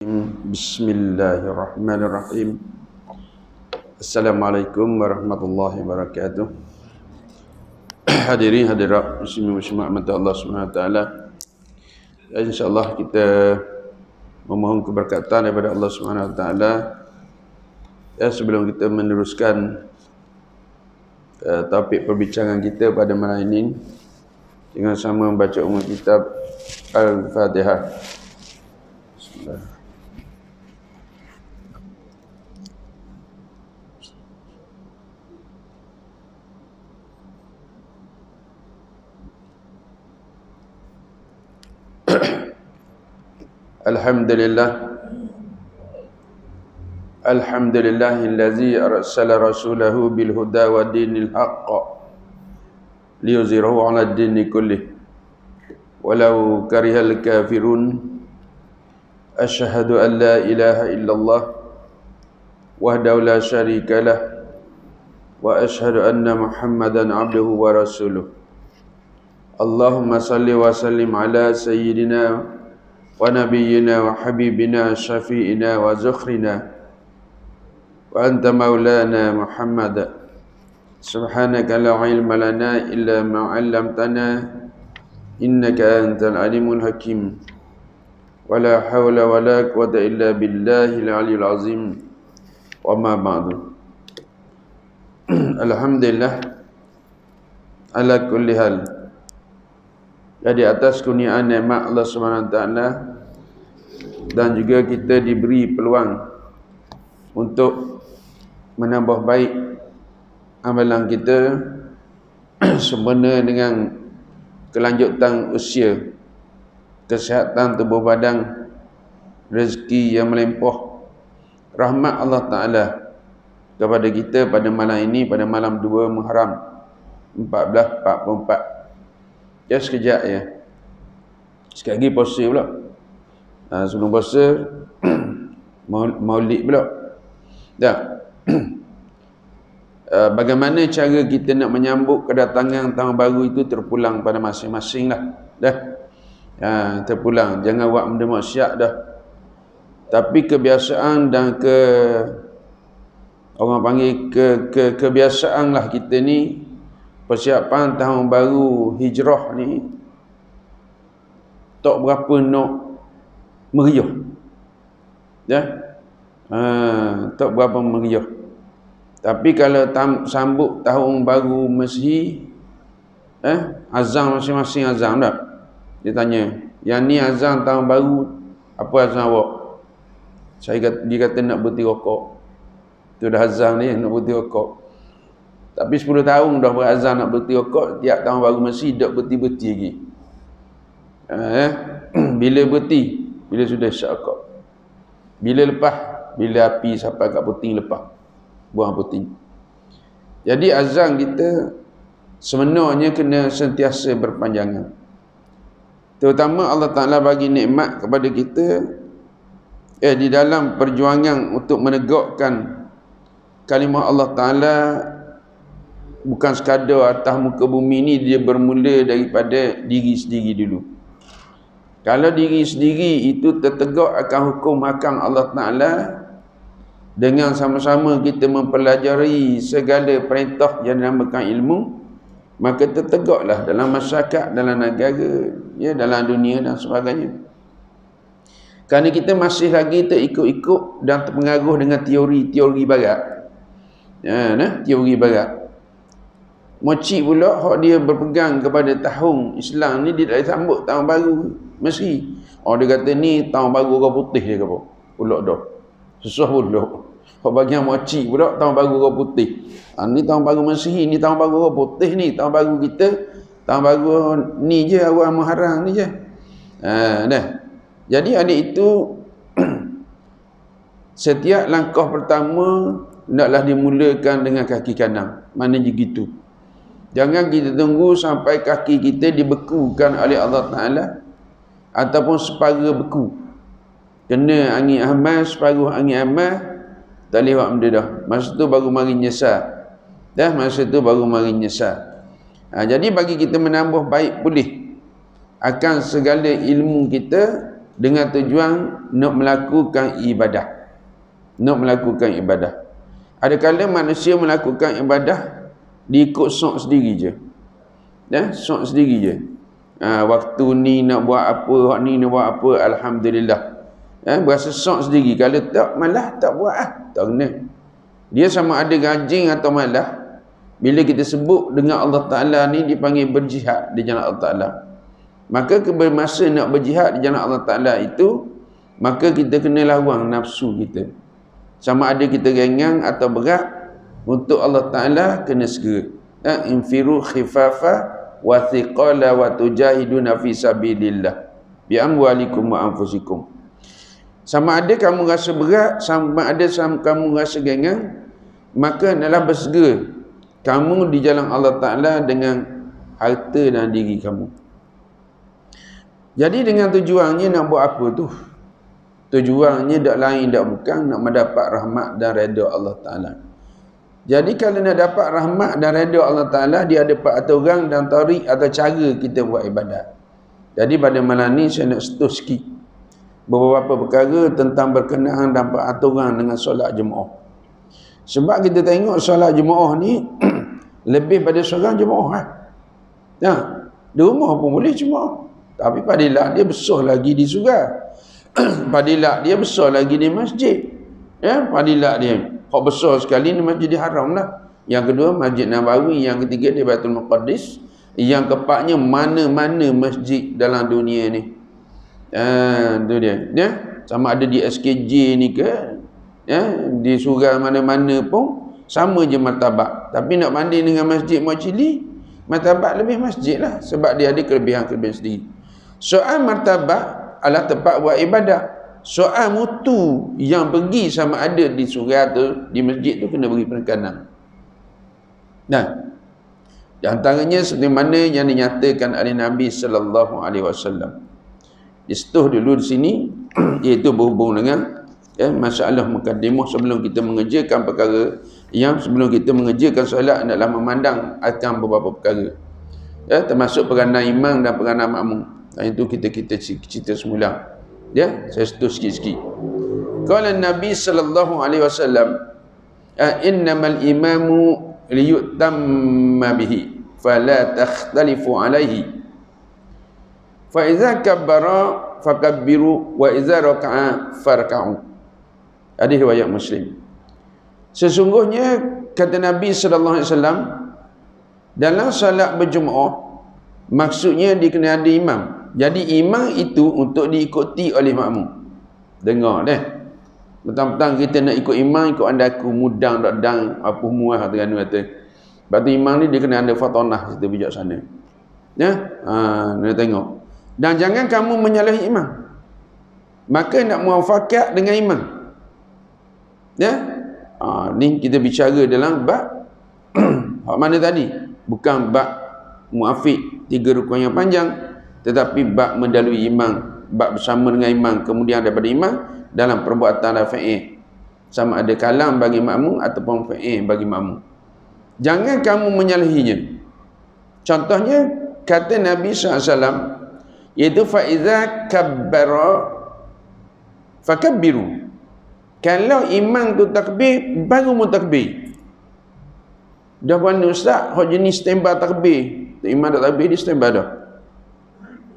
Bismillahirrahmanirrahim. Assalamualaikum warahmatullahi wabarakatuh. Hadirin hadirat muslimin muslimat Allah Subhanahu wa taala. Insyaallah kita memohon keberkatan daripada Allah Subhanahu wa taala. Sebelum kita meneruskan topik perbincangan kita pada malam ini, dengan sama membaca umum kitab Al-Fatihah. Bismillah. Alhamdulillahillazi arsala rasulahu bil huda wa dinil haqq liyuzhirahu 'ala ad-dini kullih walau karihal kafirun. Asyhadu an la ilaha illallah wahdahu la syarika lah wa asyhadu anna Muhammadan 'abduhu wa rasuluh. Allahumma salli wa sallim ala sayyidina wa nabiyyina wa habibina syafi'ina wa zukhrina wa anta maulana Muhammad. Subhanaka la ilma lana illa ma 'allamtana innaka antal alimul hakim. Wa la hawla wa la quwwata illa billahil aliyyil azim. Wa ma ba'du. Alhamdulillah ala kulli hal. Jadi atas kurniaan nikmat Allah Subhanahu wa taala, dan juga kita diberi peluang untuk menambah baik amalan kita sempena dengan kelanjutan usia, kesihatan tubuh badan, rezeki yang melimpah, rahmat Allah Ta'ala kepada kita pada malam ini, pada malam 2 Muharram 1444. Ya, sekejap ya. Sekejap lagi puasa pula. Sebelum puasa Maulid pula. Dah. Bagaimana cara kita nak menyambut kedatangan tahun baru itu terpulang pada masing-masing lah. Dah. Terpulang. Jangan buat benda maksiat dah. Tapi kebiasaan dan orang panggil kebiasaan lah kita ni, persiapan tahun baru hijrah ni tak berapa nak meriah. Ya. Tak berapa meriah. Tapi kalau sambut tahun baru Masihi, azan masing-masing azan tak? Dia tanya, yang ni azan tahun baru, apa azan awak? Dia kata nak berhenti rokok. Itu dah azan ni, nak berhenti rokok. Tapi 10 tahun dah berazan nak berhenti rokok, tiap tahun baru mesti tak berhenti-berhenti lagi. Bila berhenti? Bila sudah syak rokok. Bila lepas? Bila api sampai kat puting lepas. Buang puting. Jadi azan kita sebenarnya kena sentiasa berpanjangan. Terutama Allah Ta'ala bagi nikmat kepada kita di dalam perjuangan untuk menegakkan kalimah Allah Ta'ala. Bukan sekadar atas muka bumi ni, dia bermula daripada diri sendiri dulu. Kalau diri sendiri itu tertegak akan hukum hakam Allah Ta'ala, dengan sama-sama kita mempelajari segala perintah yang dinamakan ilmu, maka tertegaklah dalam masyarakat, dalam negara, ya, dalam dunia dan sebagainya. Kerana kita masih lagi terikut-ikut dan terpengaruh dengan teori-teori barat. Teori barat. Moci pula, hak dia berpegang kepada tahun Islam ni, dia tak sambut tahun baru Masihi. Dia kata ni tahun baru orang putih dia kata. Pulak dah. Susah pulak. Hak bagian moci pula tahun baru orang putih. Ni tahun baru Masihi, ni tahun baru orang putih ni, tahun baru kita, tahun baru ni je, awal Muharram ni je. Dah. Jadi adik itu setiap langkah pertama naklah dimulakan dengan kaki kanan. Maknanya gitu. Jangan kita tunggu sampai kaki kita dibekukan oleh Allah Ta'ala ataupun separa beku. Kena angin amas, separuh angin amas, tak boleh buat benda dah. Masa tu baru mari nyesal. Masa tu baru mari nyesal. Jadi bagi kita menambah baik pulih akan segala ilmu kita, dengan tujuan nak melakukan ibadah. Nak melakukan ibadah. Ada kala manusia melakukan ibadah diikut sok sendiri je. Sok sendiri je. Waktu ni nak buat apa, waktu ni nak buat apa, alhamdulillah. Berasa sok sendiri. Kalau tak malah tak buat tak kena. Dia sama ada rajin atau malah, bila kita sebut dengan Allah Ta'ala ni dipanggil berjihad di jalan Allah Ta'ala. Maka masa nak berjihad di jalan Allah Ta'ala itu, maka kita kena lawan nafsu kita. Sama ada kita ringan atau berat, untuk Allah Ta'ala kena segera. Infiru khifafa wa thiqala wa tujahiduna fi sabilillah bi amwalikum wa anfusikum. Sama ada kamu rasa berat, sama ada kamu rasa ringan, maka adalah bersegera kamu di jalan Allah Ta'ala dengan harta dan diri kamu. Jadi dengan tujuannya nak buat apa tu? Tujuannya tak lain tak bukan nak mendapat rahmat dan redha Allah Ta'ala. Jadi kalau nak dapat rahmat dan redha Allah Ta'ala, dia ada peraturan dan tarik atau cara kita buat ibadat. Jadi pada malam ni saya nak sentuh sikit beberapa perkara tentang berkenaan dan peraturan dengan solat jemaah. Sebab kita tengok solat jemaah ni lebih pada seorang jemaah. Di rumah pun boleh jemaah. Tapi padilah dia besar lagi di surga. Padilah dia besar lagi di masjid. Padilah dia hak besar sekali di Masjidil Haram lah. Yang kedua Masjid Nabawi, yang ketiga di Baitul Maqdis, yang keempatnya mana-mana masjid dalam dunia ni. Tu dia. Sama ada di SKJ ni ke, di surga mana-mana pun sama je martabat. Tapi nak banding dengan Masjid Mu'accili, martabat lebih masjid lah, sebab dia ada kelebihan-kelebihan sendiri. Soal martabat adalah tempat buat ibadat. Soal mutu yang pergi sama ada di surga tu, di masjid tu, kena beri penekanan. Di antaranya seperti mana yang dinyatakan oleh Nabi sallallahu alaihi wasallam. Istuh dulu di sini iaitu berhubung dengan masalah mukaddimah sebelum kita mengerjakan perkara yang sebelum kita mengerjakan solat adalah memandang akan beberapa perkara. Termasuk peranan imam dan peranan makmum. Itu kita cerita semula. Saya setuju sikit-sikit. Qala Nabi sallallahu alaihi wasallam, innamal imamu liyutamma bihi fala takhtalifu alaihi. Fa idza kabbara fakabbiru wa idza raka'a farka'u. Hadis riwayat Muslim. Sesungguhnya kata Nabi sallallahu alaihi wasallam, dalam solat berjemaah maksudnya dikena ada imam. Jadi imam itu untuk diikuti oleh makmum. Dengar deh. Petang-petang kita nak ikut imam, ikut andaku mudang dak dang apa muah kata. Sebab tu imam ni dia kena ada fatonah kita bijak sana. Nak tengok. Dan jangan kamu menyalahi imam. Maka nak muafakat dengan imam. Ni kita bicara dalam bab hak mana tadi? Bukan bab muafiq 3 rukun yang panjang, tetapi bab mendalui imam, bab bersama dengan imam, kemudian daripada imam dalam perbuatan dan fi'il, sama ada kalam bagi makmum ataupun fi'il bagi makmum. Jangan kamu menyalahinya. Contohnya kata Nabi SAW, iaitu fa'iza kabbara fakabbiru. Kalau imam tu takbir, baru mu takbir. Dah mana ustaz, hak jenis standby takbir. Imam tak takbir, dia standby dah.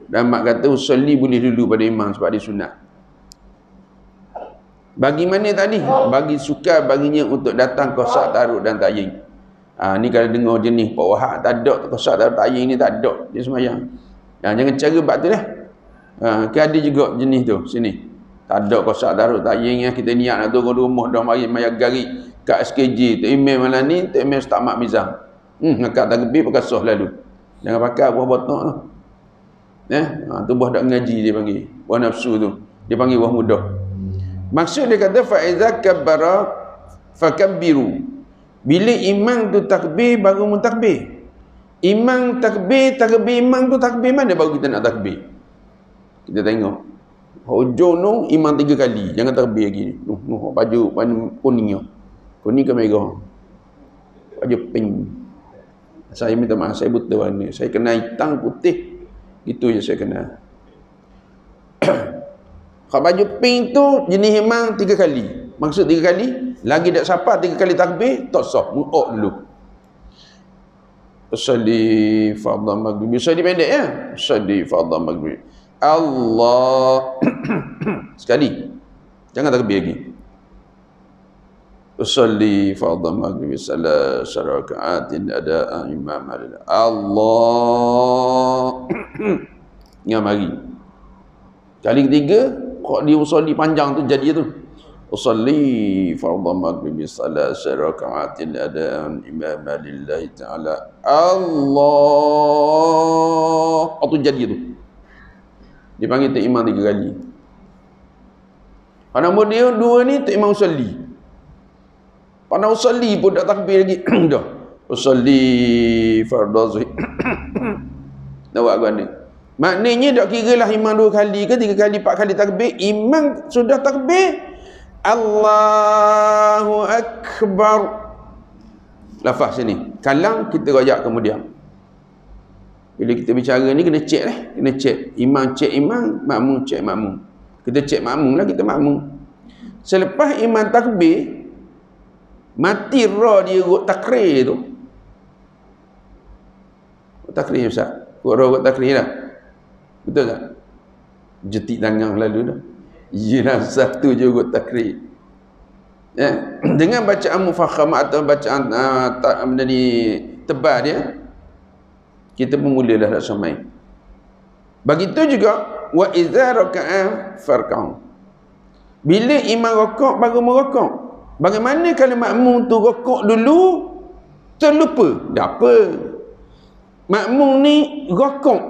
Dan mak kata usolli boleh dulu pada imam sebab dia sunat. Bagi mana tadi? Bagi suka baginya untuk datang qasak taruk dan tayin. Ni kalau dengar jenis Pak Wahab tak ada qasak taruk tayin ni, tak ada dia sembahyang. Jangan cara bab tu lah. Ada juga jenis tu sini. Tak ada qasak taruk tayin yang kita niat nak turun rumah dah mari mayat gari kat SKJ tu imam malam ni, tu imam Ustaz Mak Mizam. Ngakak takbir pakai soh lalu. Jangan pakai buah botok tu. Tu buah tak ngaji dia panggil. Buah nafsu tu. Dia panggil buah mudah. Maksud dia kata fa'iza kabbara fakabbiru. Bila imam tu takbir baru mu takbir. Imam takbir imam tu takbir mana baru kita nak takbir. Kita tengok. Hujung tu imam 3 kali. Jangan takbir lagi. Baju kuning ni. Kuning ke merah? Baju pink. Saya minta maaf, saya buta warna. Saya kena hitam putih. Itu je saya kena. Hak baju pink tu jenis imam 3 kali. Maksud 3 kali, lagi tak siapa 3 kali takbir, tak sah. Mu'ok dulu. Usalli fardhu maghrib. Usalli pendek ya. Usalli fardhu maghrib. Allah. Sekali. Jangan takbir lagi. Usalli fardhu maghrib salat raka'atin ada imam Allah. Ingat mari. Kali ketiga, kok dia usalli panjang tu jadi tu. Usalli fardhu maghrib salat raka'atin ada imam lillahi ta'ala. Allah. Tu jadi tu. Dipanggil tak imam 3 kali. Pada nombor dia 2 ni tak imam usalli. Pada usalli pun tak takbir lagi. Dah. Usalli fardhu zuhur. Dah buat gua ni. Maknanya tak kira lah imam 2 kali ke 3 kali 4 kali takbir, imam sudah takbir Allahu Akbar. Lafaz sini. Kalang kita royak kemudian. Bila kita bicara ni kena cek lah. Kena cek. Imam cek imam, makmum cek makmum. Kita cek makmum lah, kita makmum. Selepas imam takbir, mati roh dia rot takrir tu. Takrir Ustaz. Roh rot takrir lah. Betul tak? Jetik tangan lalu dah. Yelah satu je rot takrir. Ya. Dengan bacaan mufakhamah atau bacaan tebal dia, kita pun mulalah nak somai. Begitu juga wa idza raka'a farka'u. Bila imam rakaat baru merakaat. Bagaimana kalau makmum tu rakaat dulu terlupa? Tak apa. Makmum ni rakaat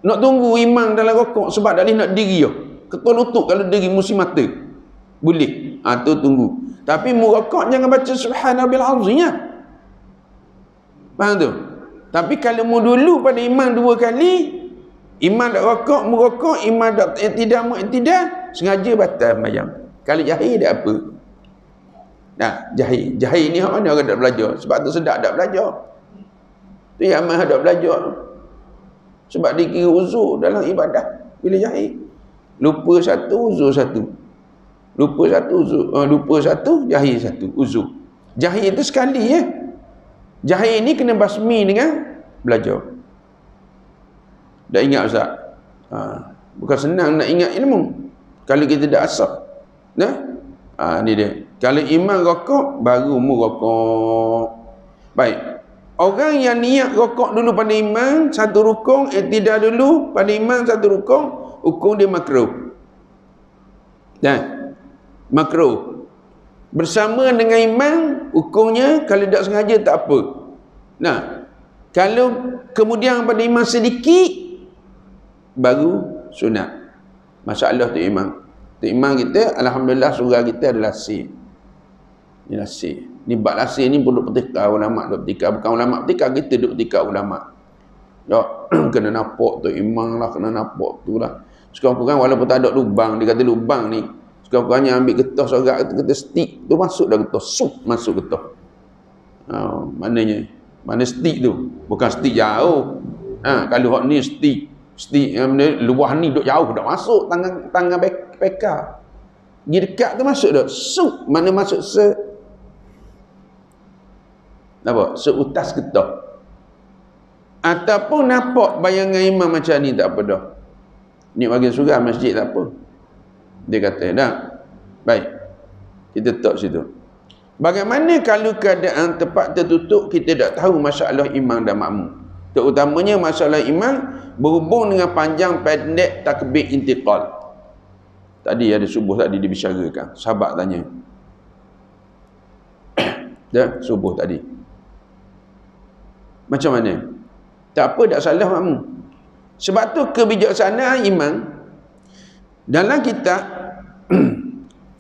nak tunggu imam dalam rakaat sebab dah nak diri dah. Ketul lutut kalau diri musim mata. Boleh. Tu tunggu. Tapi murakaat jangan baca subhanallah azim ya. Faham tu? Tapi kalau mu dulu pada imam 2 kali, imam dak rakaat, merakaat, imam dak tidak, sengaja batal sembahyang. Kalau jahil dak apa? Nah, jahil. Jahil ni hak mana orang dak belajar? Sebab tu sedap dak belajar. Tu yang mah dak belajar. Sebab dikira uzur dalam ibadah bila jahil. Lupa satu, uzur satu. Lupa satu, jahil satu, uzur. Jahil tu sekali ya. Jahil ni kena basmi dengan belajar. Dah ingat Ustaz? Bukan senang nak ingat ilmu kalau kita dah asal. Nah? Ni dia. Kalau imam rakaat baru mu rakaat. Baik. Orang yang niat rakaat dulu pada imam satu rukun, i'tidal dulu pada imam satu rukun, hukum dia makruh. Makruh. Bersama dengan imam, hukumnya kalau tak sengaja tak apa. Nah, kalau kemudian pada imam sedikit, baru sunat. Masalah tu imam. Tu imam kita, alhamdulillah surah kita adalah C. Ni lah C. Ni bab lasih ni pun duk petika ulama, duk petika. Bukan ulama petika, kita duk petika ulama. Ya, kena nampak tu imam lah, kena nampak tu lah. Sekarang-kurang walaupun tak ada lubang, dia kata lubang ni, sekarang-kurangnya ambil getah sorak tu, kata stick tu masuk dah getah, sup masuk getah. Maknanya, mana stick tu? Bukan stick jauh. Kalau hak ni stick luah ni duk jauh, dah masuk tangan peka. Pergi dekat tu masuk dah, sup, mana masuk apa? Seutas getah. Ataupun nampak bayangan imam macam ni, tak apa dah. Ni bagi surah masjid tak apa. Dia kata dah. Baik. Kita tak situ. Bagaimana kalau keadaan tempat tertutup, kita tak tahu masalah imam dan makmum. Terutamanya masalah imam berhubung dengan panjang pendek takbir intiqal. Tadi ada subuh tadi dibicarakan. Sahabat tanya. Dah subuh tadi. Macam mana? Tak apa, tak salah makmum. Sebab tu kebijaksanaan imam dalam kitab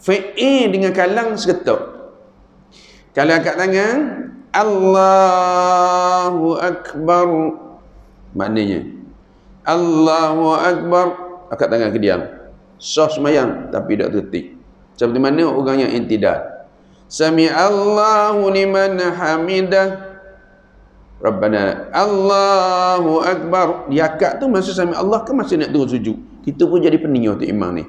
fi'il dengan kalang seketuk. Kalau angkat tangan, Allahu Akbar, maknanya Allahu Akbar, angkat tangan ke diam. Sah semayang tapi tak tertik. Seperti mana orang yang intidal. Sami'allahu liman hamidah, Rabbana Allahu Akbar. Dia akad tu masa sami Allah ke masa nak turun sujud? Kita pun jadi pening untuk imam ni.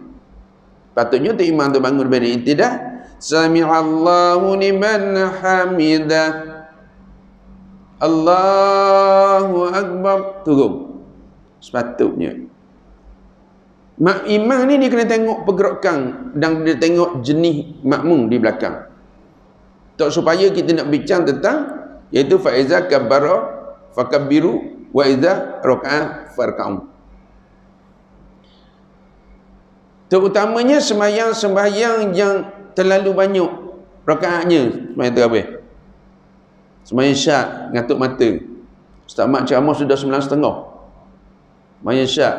Patutnya tu imam tu bangun daripada i'tidah, sami'allahu liman hamidah, Allahu akbar, turun. Sepatutnya imam ni dia kena tengok pergerakan dan dia tengok jenis makmum di belakang. Tak supaya kita nak bincang tentang iaitu fa iza kabbara fakabbiru wa iza raka'a farka'u. Terutamanya sembahyang yang terlalu banyak rakaatnya, sembahyang tarawih, sembahyang syak ngatuk mata. Ustaz Mat ceramah sudah 9.30, sembahyang syak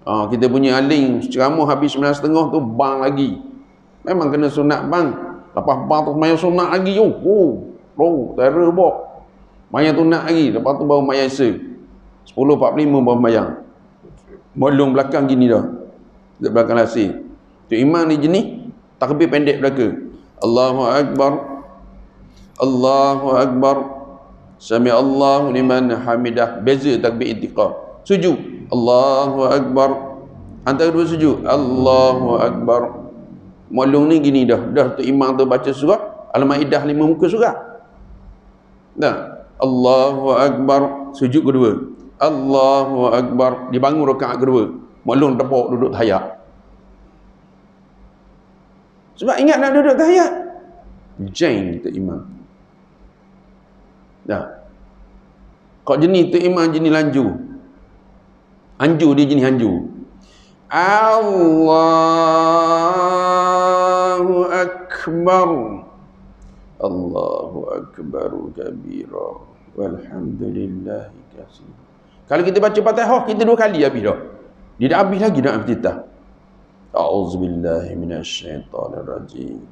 kita punya aling ceramah habis 9.30 tu bang lagi, memang kena sunat bang. Lepas bang tu sembahyang sunat lagi, terror bok, sembahyang sunat lagi, lepas tu baru sembahyang isya 10.45 baru sembahyang. Molong belakang gini dah, di belakang lasir. Tu imam ni jenis takbir pendek belaka. Allahu akbar, Allahu akbar, sami Allahu liman hamidah. Beza takbir intiqal. Sujud Allahu akbar, antara dua sujud Allahu akbar. Molong ni gini dah tu imam tu baca surah Al-Maidah 5 muka surah. Dah Allahu akbar, sujud kedua Allahu akbar, dibangun rakaat kedua, molong tepuk duduk tahiyat. Sebab ingat nak duduk tahiyat, jeng tu imam. Dah. Kok jenis tu imam jenis lanju. Anju dia jenis anju. Allahu akbar, Allahu akbar kabira, walhamdulillahi katsira. Kalau kita baca Fatihah kita 2 kali habis dah. Dia dah habis lagi nak iftitah. A'udzubillahi minasyaitonirrajim.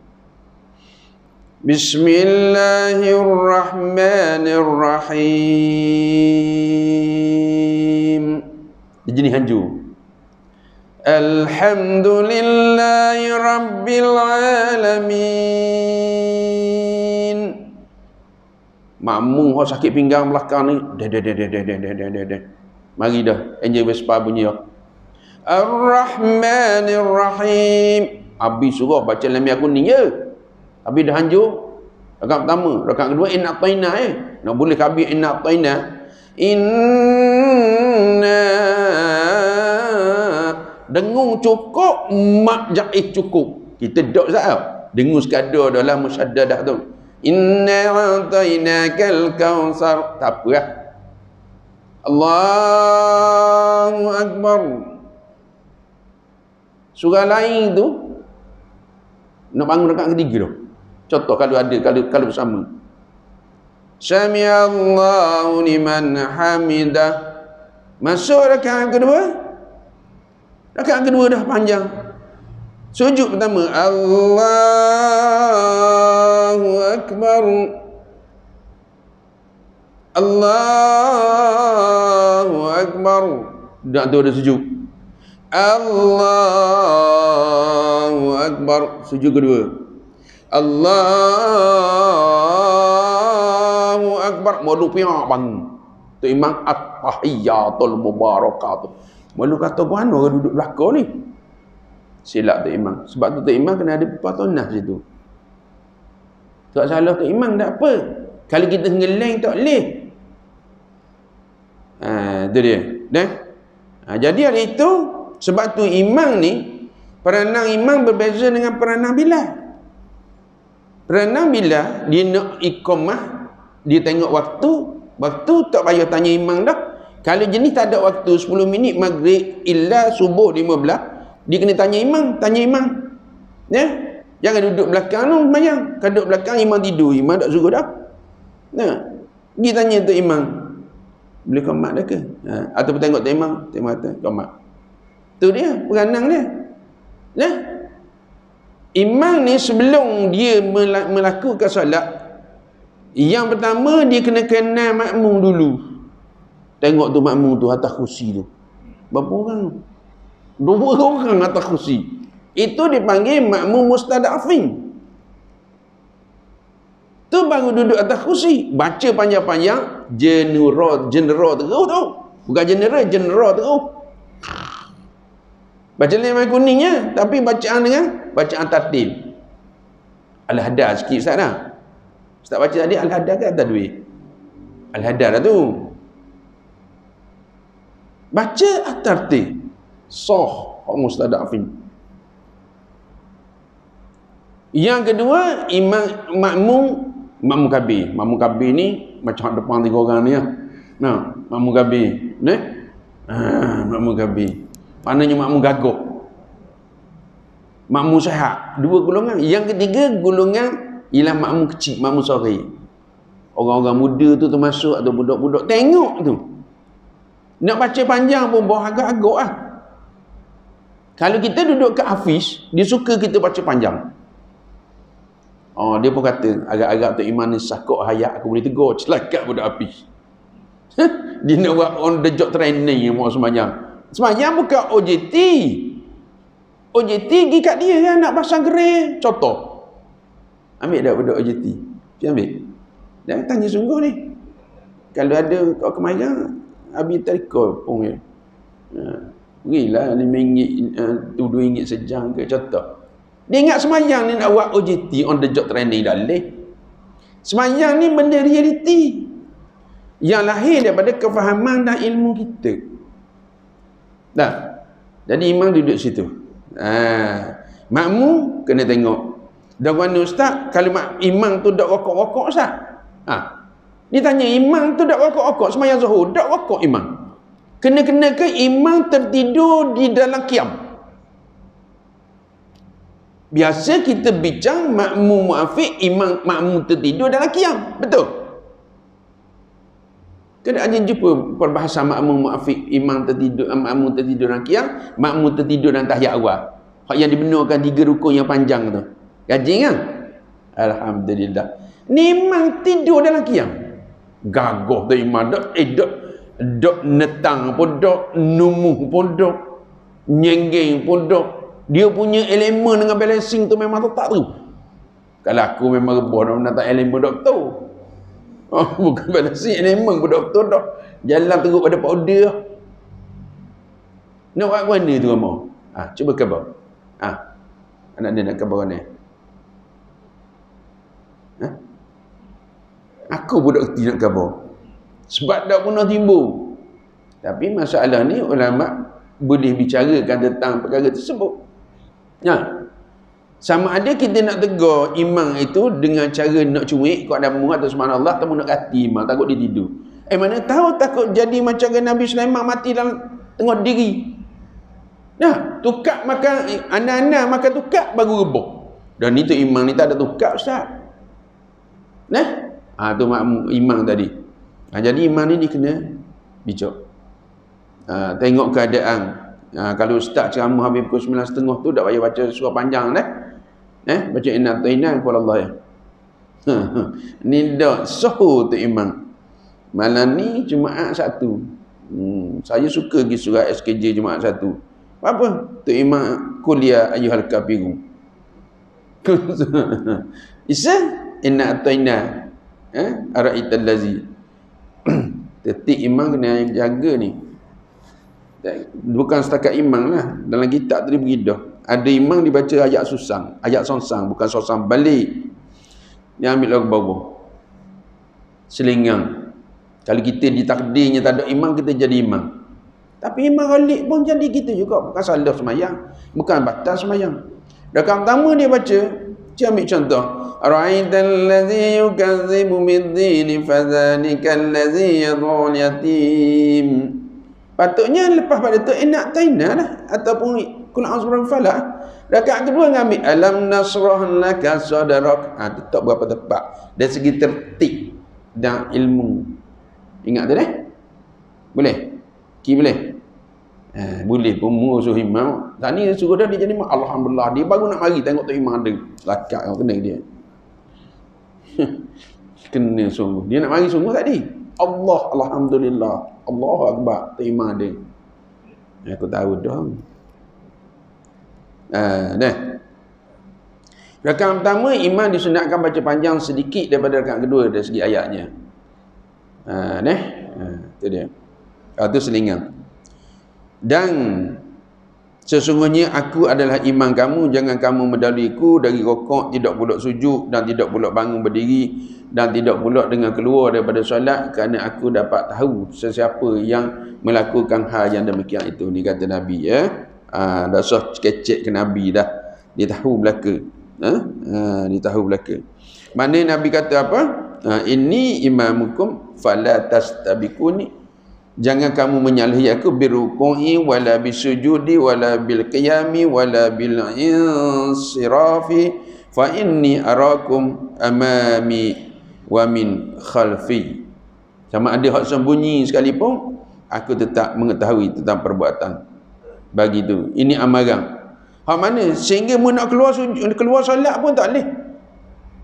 Bismillahirrahmanirrahim. Dia jenis hanju. Alhamdulillahi rabbil alamin. Makmum orang sakit pinggang belakang ni, mari dah enjin Vespa bunyi dah. Ar-Rahmanir-Rahim. Habis surah baca lam yakun ni je. Habis dah hanjur. Rakaat pertama, rakaat kedua inna ataina nak boleh habis inna ataina. Inna dengung cukup, mak jaiz cukup. Kita dok sah. Dengung sekadar dalam musyaddadah tu. Inna atainakal kautsar. Tak apa lah. Allahu akbar. Surah lain tu nak bangun rakaat ketiga tu. Contoh kalau ada, kalau bersama. Sami'allahu liman hamidah. Masuk rakaat kedua. Rakaat kedua dah panjang. Sujud pertama Allahu akbar, Allahu akbar. Dah tu ada sujud Allahu akbar. Sujud kedua Allahu akbar. Malu piak bang tu imam at-tahiyyatul mubarakatuh. Malu kata mana orang duduk belakang ni, silap tu imam. Sebab tu imam kena ada patonah situ. Tak salah tu imam tak apa. Kalau kita ngeleng tak boleh. Itu dia. Jadi hari itu sebab tu imam ni, peranan imam berbeza dengan peranan Bilal. Peranan Bilal dia nak iqamah, dia tengok waktu tak payah tanya imam dah. Kalau jenis tak ada waktu 10 minit maghrib illa subuh 15, dia kena tanya imam. Ya? Jangan duduk belakang tu sembahyang. Kalau duduk belakang imam tidur, imam tak suruh dah. Dia tanya tu imam, boleh qomat dah ke? Ataupun tengok tu imam, tengok mata, qomat. Tu dia, peranan dia. Ya? Imam ni sebelum dia melakukan solat, yang pertama dia kena kenal makmum dulu. Tengok tu makmum tu atas kursi tu. Berapa orang? 2 orang atas kursi. Itu dipanggil makmum mustadafin. Tu baru duduk atas kursi, baca panjang-panjang general terus tu. Bukan general terus. Baca lemah kuningnya, tapi bacaan dengan bacaan tartil. Al-Hadar sikit Ustaz dah. Ustaz baca tadi Al-Hadar ke At-Tadwir? Al-Hadar dah tu. Baca At-Tartil. Sah mustadafin. Yang kedua, makmum kabir. Makmum kabir ni macam depan 3 orang ni lah. Nah, makmum kabir. Makmum kabir. Maknanya makmum gagok. Makmum sehat. 2 golongan. Yang ketiga, golongan ialah makmum kecil, makmum sore. Orang-orang muda tu termasuk atau budak-budak. Tengok tu. Nak baca panjang pun bawah agak-agak lah. Kalau kita duduk ke Hafiz, dia suka kita baca panjang. Oh, dia pun kata, agak-agak tu Iman ni sakok hayat aku boleh tegur, celakat budak Hafiz. Dia nak buat on the job training yang mau semayang. Semayang bukan OJT. OJT pergi kat dia kan, nak pasang gerai, contoh. Ambil dah budak OJT. Dia ambil. Dan tanya sungguh ni. Kalau ada kau kemarin, habis tarikah pun ya. Berilah RM5, RM2 sejam ke contoh. Dia ingat semayang ni nak buat OJT, on the job training dah leh. Semayang ni benda realiti. Yang lahir daripada kefahaman dan ilmu kita. Dah. Jadi imam duduk situ. Makmum kena tengok. Dan mana ustaz, kalau imam tu dak rokok-rokok ustaz. Dia tanya imam tu dak rokok-rokok semayang zuhur, dak rokok imam. Kena-kena ke imam tertidur di dalam qiyam? Biasa kita bincang makmum muafiq, imam makmum tertidur dalam qiyam. Betul? Kada ada jumpa perbahasan makmum muafiq, imam tertidur, makmum tertidur dalam qiyam, makmum tertidur dalam tahiyat awal. Hak yang dibenarkan 3 rukun yang panjang tu. Gaji kan? Alhamdulillah. Ni imam tidur dalam qiyam. Gagah tu imam dok netang pun dok, numuh pun dok, nyenggeng pun dok. Dia punya elemen dengan balancing tu memang tak tu. Kalau aku memang rebah nak tak elemen doktor. Bukan balancing, elemen pun doktor dok. Jalan teruk pada powder. Nak buat mana tu kamu? Cuba khabar. Anak dia nak khabar ni. Aku pun tak kerti nak khabar. Sebab tak pernah timbul. Tapi masalah ni ulama boleh bicarakan tentang perkara tersebut. Sama ada kita nak tegur imam itu dengan cara nak cuik kau ada mu atau subhanallah atau nak kati imam takut dia tidur. Mana tahu takut jadi macam Nabi Sulaiman mati dalam tengah diri. Tukar makan anak-anak makan tukar baru rebah. Dan itu imam ni tak ada tukar ustaz. Tu imam tadi. Jadi imam ni dia kena bijak. Tengok keadaan. Kalau ustaz ceramah habis pukul 9.30 tu tak payah baca surah panjang dah. Baca inna ta'ina kepada Allah ya. Ni dah suhu tu imam. Malam ni Jumaat 1. Saya suka pergi surah SKJ Jumaat 1. Apa? Tu imam kuliah ayyuhal kafirun. Isa inna ta'ina ara'aital lazi. Tetik imam kena jaga ni. Bukan setakat imam lah. Dalam kitab tadi begitu. Ada imam dibaca ayat susang, ayat sonsang, bukan sonsang balik. Dia ambil lagu bawah. Selingang. Kalau kita ditakdirnya tak ada imam, kita jadi imam. Tapi imam Khalid pun jadi gitu juga. Bukan salah semayang, bukan batal semayang. Rakaat pertama dia baca, dia ambil contoh. Ara'aital ladzi yukadzibu bid-din fadzalikal ladzi yadhul yatim. Patutnya lepas pada tu enak taina lah ataupun kul a'udzu birabbil falaq. Rakaat kedua ngambil alam nasrah laka sadrak. Tetap berapa tepat dari segi tertib dan ilmu. Ingat tu dah? Boleh? Boleh? Boleh pun musuh imam. Tak ni suruh dah dia jadi imam. Alhamdulillah dia baru nak mari tengok tu imam ada. Lakat kau kena dia. Kena sungguh. Dia nak mari sungguh tadi. Allah alhamdulillah. Allahu akbar tu imam dia. Aku tahu dah. Rakaat pertama imam disunatkan baca panjang sedikit daripada rakaat kedua dari segi ayatnya. Itu dia. Itu selingan. Dan Sesungguhnya aku adalah imam kamu, jangan kamu mendahuluiku dari rokok, tidak pula sujud, dan tidak pula bangun berdiri, dan tidak pula dengan keluar daripada solat, kerana aku dapat tahu sesiapa yang melakukan hal yang demikian itu. Ni kata Nabi, ya. Dah sah kecek ke Nabi dah. Dia tahu belaka. Dia tahu belaka. Mana Nabi kata apa? Ini imamukum fala tastabiquni. Jangan kamu menyalahi aku biruku'i wala bisujudi wala bil qiyami wala bil insirafi fa inni arakum amami wa min khalfi. Sama ada hak sembunyi sekalipun, aku tetap mengetahui tentang perbuatan bagi itu. Ini amaran. Hak mana? Sehingga mu nak keluar solat pun tak boleh.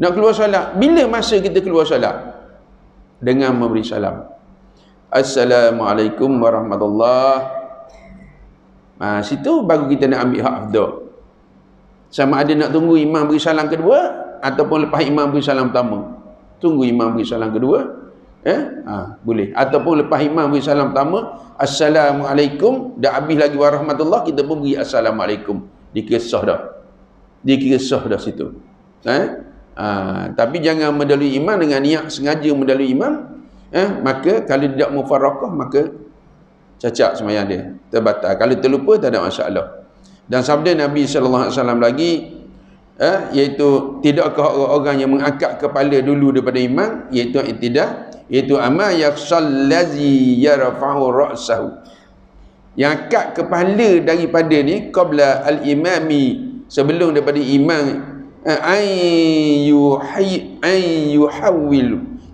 Nak keluar solat, bila masa kita keluar solat? Dengan memberi salam. Assalamualaikum warahmatullahi. Situ baru kita nak ambil hak afdal. Sama ada nak tunggu imam beri salam kedua ataupun lepas imam beri salam pertama. Tunggu imam beri salam kedua, boleh. Ataupun lepas imam beri salam pertama, Assalamualaikum, dah habis lagi warahmatullahi, kita pun beri Assalamualaikum. Dikira sah dah. Dikira sah dah situ. Tapi jangan mendahului imam dengan niat sengaja mendahului imam. Maka kalau tidak mufarraqah, maka cacat sembahyang dia, terbatal. Kalau terlupa tak ada masalah. Dan sabda Nabi sallallahu alaihi wasallam lagi, iaitu tidakkah orang yang mengangkat kepala dulu daripada imam, iaitu i'tidah, iaitu amma yaksallazi yarfa'u ra'sahu, yang angkat kepala daripada ni qabla al-imami, sebelum daripada imam,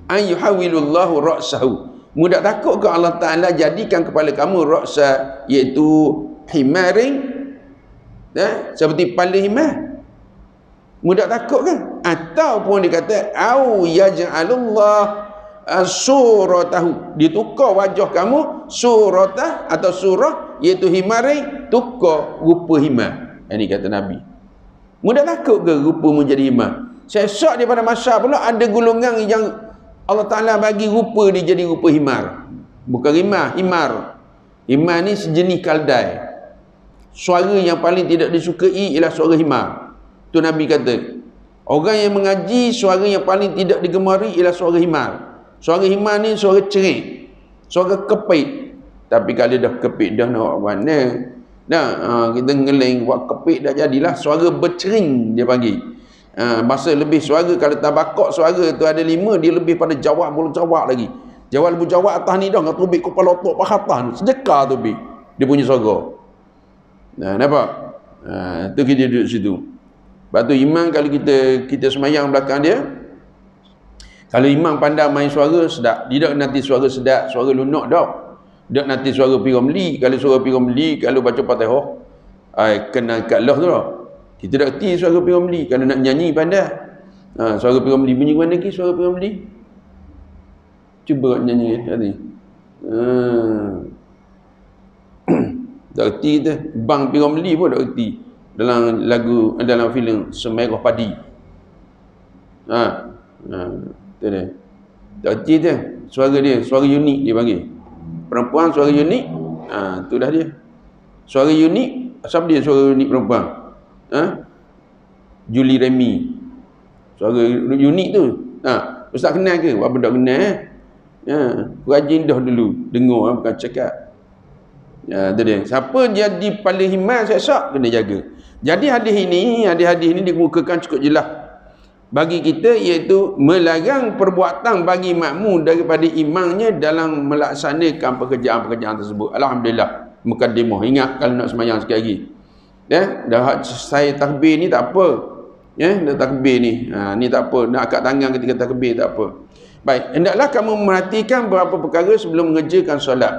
ayyuhawilullahu ra'sahu. Mudah takut ke Allah Ta'ala jadikan kepala kamu ra'sa, iaitu himaring, seperti kepala himar. Mudah takut kan? Ataupun dia kata au yaj'alullah suratahu, dia tukar wajah kamu suratah atau surah, iaitu himaring, tukar rupa himar. Ini kata Nabi. Mudah takut ke rupa menjadi himar? Sesok daripada masa pula ada golongan yang Allah Ta'ala bagi rupa dia jadi rupa himar. Bukan himar. Himar ni sejenis kaldai. Suara yang paling tidak disukai ialah suara himar. Tu Nabi kata, orang yang mengaji, suara yang paling tidak digemari ialah suara himar. Suara himar ni suara cerik, suara kepit. Tapi kalau dah kepit dah nak buat mana? Kita ngeleng buat kepit dah jadilah suara bercering dia panggil. Masa lebih suara, kalau tabakok suara tu ada 5, dia lebih pada jawab bulu jawab lagi. Jawab lebih jawab atas ni dah, dengan tubik kepala otak pakhatan, sedekah tubik dia punya suara. Nampak? Tu kita duduk situ. Lepas tu imam, kalau kita semayang belakang dia, kalau imam pandai main suara, sedap. Dia tak nanti suara sedap, suara lunak dah. Dia nanti suara piramli. Kalau suara piramli, kalau baca Fatihah, kena kat Allah tu dah. Kita tak kerti suara piramli. Kalau nak nyanyi pandai. Suara piramli bunyi mana lagi suara piramli? Cuba nyanyi tadi. Tak kerti kita. Bang piramli pun tak kerti. Dalam lagu, dalam filem Semerah Padi. Tu dia. Tak kerti tu. Suara dia, suara unik dia panggil. Perempuan suara unik. Tu dah dia. Suara unik. Siapa dia suara unik perempuan? Julie Remy. Suara unik tu. Ustaz kenal ke? Apa tak kenal? Rajin dah dulu dengar, bukan cakap. Tu dia. Siapa jadi paling himar sesok kena jaga. Jadi hadis ini dikemukakan cukup jelas bagi kita, iaitu melarang perbuatan bagi makmum daripada imamnya dalam melaksanakan pekerjaan-pekerjaan tersebut. Alhamdulillah. Mukaddimah. Ingat kalau nak semayang sekali lagi. Dah saya takbir ni tak apa. Dah takbir ni. Ni tak apa. Nak angkat tangan ketika takbir tak apa. Baik, hendaklah kamu memperhatikan beberapa perkara sebelum mengerjakan solat.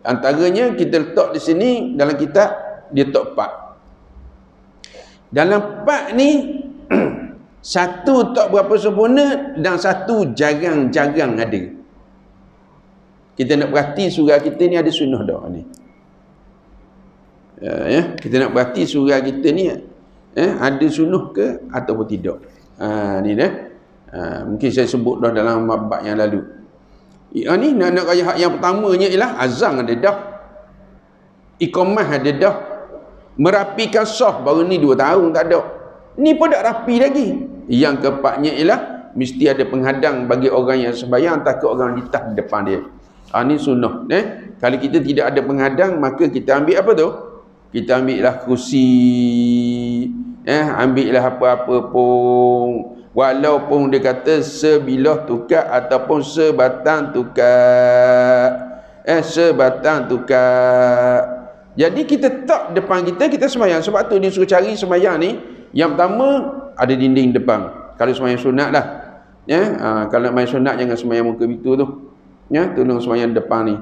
Antaranya kita letak di sini dalam kitab, dia letak 4. Dalam 4 ni satu tak berapa sempurna dan satu jarang-jarang ada. Kita nak perhati surah kita ni ada sunnah dah ni. Kita nak perhati surah kita ni ada sunnah ke ataupun tidak. Ni dah. Mungkin saya sebut dah dalam bab yang lalu. Ni nak ayat yang pertamanya ialah azan ada dah. Iqamah ada dah. Merapikan saf baru ni 2 tahun tak ada. Ni pun tak rapi lagi. Yang keempatnya ialah mesti ada penghadang bagi orang yang sembahyang, takut orang litah di depan dia. Ni sunnah. Kalau kita tidak ada penghadang, maka kita ambil apa tu? Kita ambillah kursi, ambillah apa-apa pun. Walaupun dia kata sebilah tukar ataupun sebatang tukar. Sebatang tukar. Jadi kita tak depan kita sembahyang. Sebab tu dia suruh cari sembahyang ni. Yang pertama ada dinding depan. Kalau sembahyang sunat lah. Kalau main sunat jangan sembahyang muka pintu tu. Tolong sembahyang depan ni.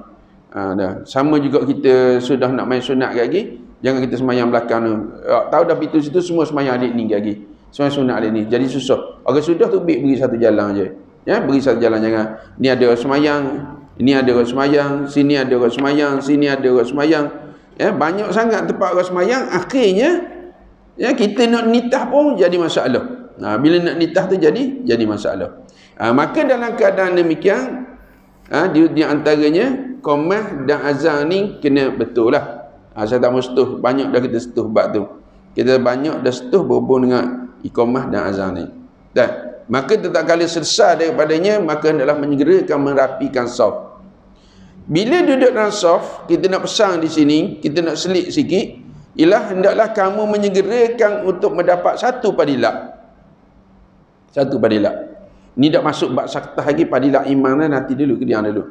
Dah. Sama juga kita sudah nak main sunat lagi, jangan kita sembahyang belakang tu. Tahu dah pintu situ semua sembahyang adik ni lagi. Sembahyang sunat adik ni. Jadi susah. Orang sudah tu beri satu jalan je. Beri satu jalan, jangan. Ni ada orang sembahyang, ini ada orang sembahyang, sini ada orang sembahyang, sini ada orang sembahyang. Banyak sangat tempat orang sembahyang, akhirnya kita nak nitah pun jadi masalah. Bila nak nitah tu jadi masalah. Maka dalam keadaan demikian, di antaranya qamah dan azan ni kena betul lah. Saya tak mau setuh, banyak dah kita setuh bab tu. Kita banyak dah setuh berhubung dengan iqamah dan azan ni. Dan maka tetap kali selesai daripadanya, maka hendaklah menyegerakan merapikan saf. Bila duduk dalam saf, kita nak pesan di sini, kita nak selit sikit, ialah hendaklah kamu menyegerakan untuk mendapat satu padilah. Satu padilah. Ni dah masuk bab saktah lagi, padilah imam dah, nanti dulu, kediam dulu.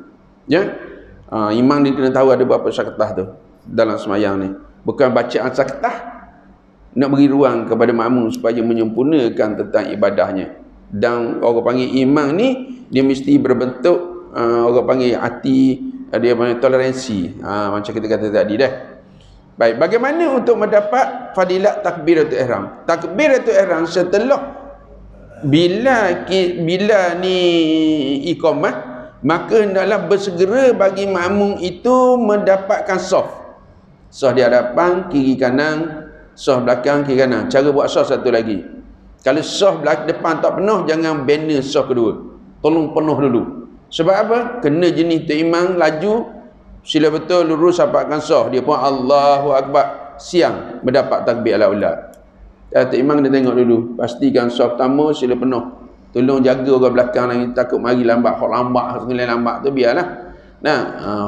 Imam ni kena tahu ada berapa saktah tu dalam semayang ni. Bukan bacaan saktah, nak beri ruang kepada makmum supaya menyempurnakan tentang ibadahnya. Dan orang panggil imam ni, dia mesti berbentuk, orang panggil hati, dia panggil toleransi. Macam kita kata tadi dah. Baik, bagaimana untuk mendapat fadilat takbiratul ihram? Takbiratul ihram setelah bila ni iqamah, maka hendaklah bersegera bagi makmum itu mendapatkan saf. Saf di hadapan, kiri kanan, saf belakang, kiri kanan. Cara buat saf satu lagi. Kalau saf depan tak penuh, jangan banner saf kedua. Tolong penuh dulu. Sebab apa? Kena jenis tu imam laju, sila betul lurus dapatkan saf. Dia pun Allahu Akbar, siang mendapat takbir al-aula. Tu imam dia tengok dulu, pastikan saf pertama sila penuh. Tolong jaga orang belakang lagi, takut mari lambat. Hak lambat, ngelai lambat tu biarlah.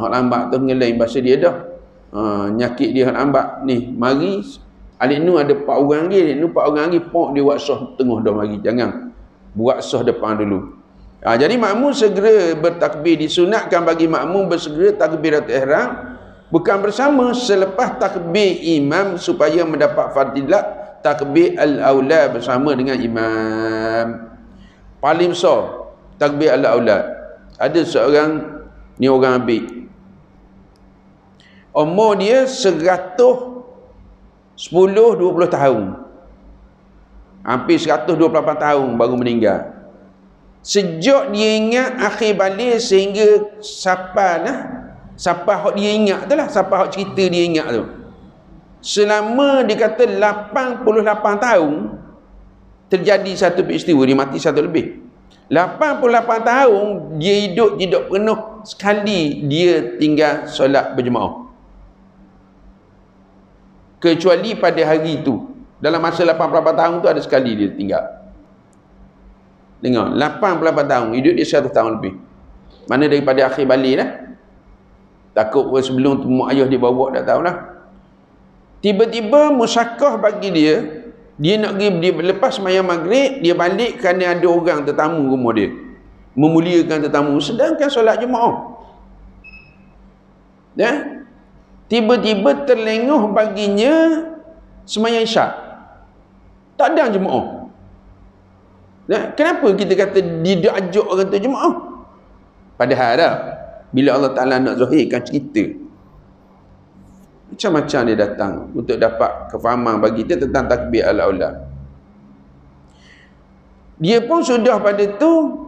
Hak lambat tu ngelai bahasa dia dah. Nyakit dia hak lambat. Ni, mari alik nu ada 4 orang lagi, alik nu 4 orang lagi, pok dia buat saf tengah dah mari. Jangan buat saf depan dulu. Jadi makmum segera bertakbir, disunatkan bagi makmum bersegera takbiratul ihram bukan bersama, selepas takbir imam supaya mendapat fadilat takbir al-aula bersama dengan imam. Paling besar takbir al-aula. Ada seorang ni orang Abid, umur dia 110-20 tahun, hampir 128 tahun baru meninggal. Sejak dia ingat akhir balik sehingga siapa hak dia ingat tu lah, siapa hak cerita dia ingat tu, selama dia kata 88 tahun terjadi satu peristiwa, dia mati satu lebih. 88 tahun dia hidup tidak pernah sekali dia tinggal solat berjemaah, kecuali pada hari itu. Dalam masa 88 tahun tu ada sekali dia tinggal. Dengar, 88 tahun, hidup dia 100 tahun lebih. Mana daripada akhir balik lah. Takut sebelum tu mak ayah dia bawa, tak tahulah. Tiba-tiba musyakah bagi dia nak pergi, dia lepas sembahyang maghrib, dia balik kerana ada orang tetamu rumah dia. Memuliakan tetamu, sedangkan solat jemaah. Tiba-tiba terlenguh baginya sembahyang isyak. Tak ada jemaah. Kenapa kita kata dia ajak orang tu jemaah? Padahal dah, bila Allah Ta'ala nak zahirkan cerita, macam-macam dia datang untuk dapat kefahaman bagi kita tentang takbir al-aula. Dia pun sudah pada tu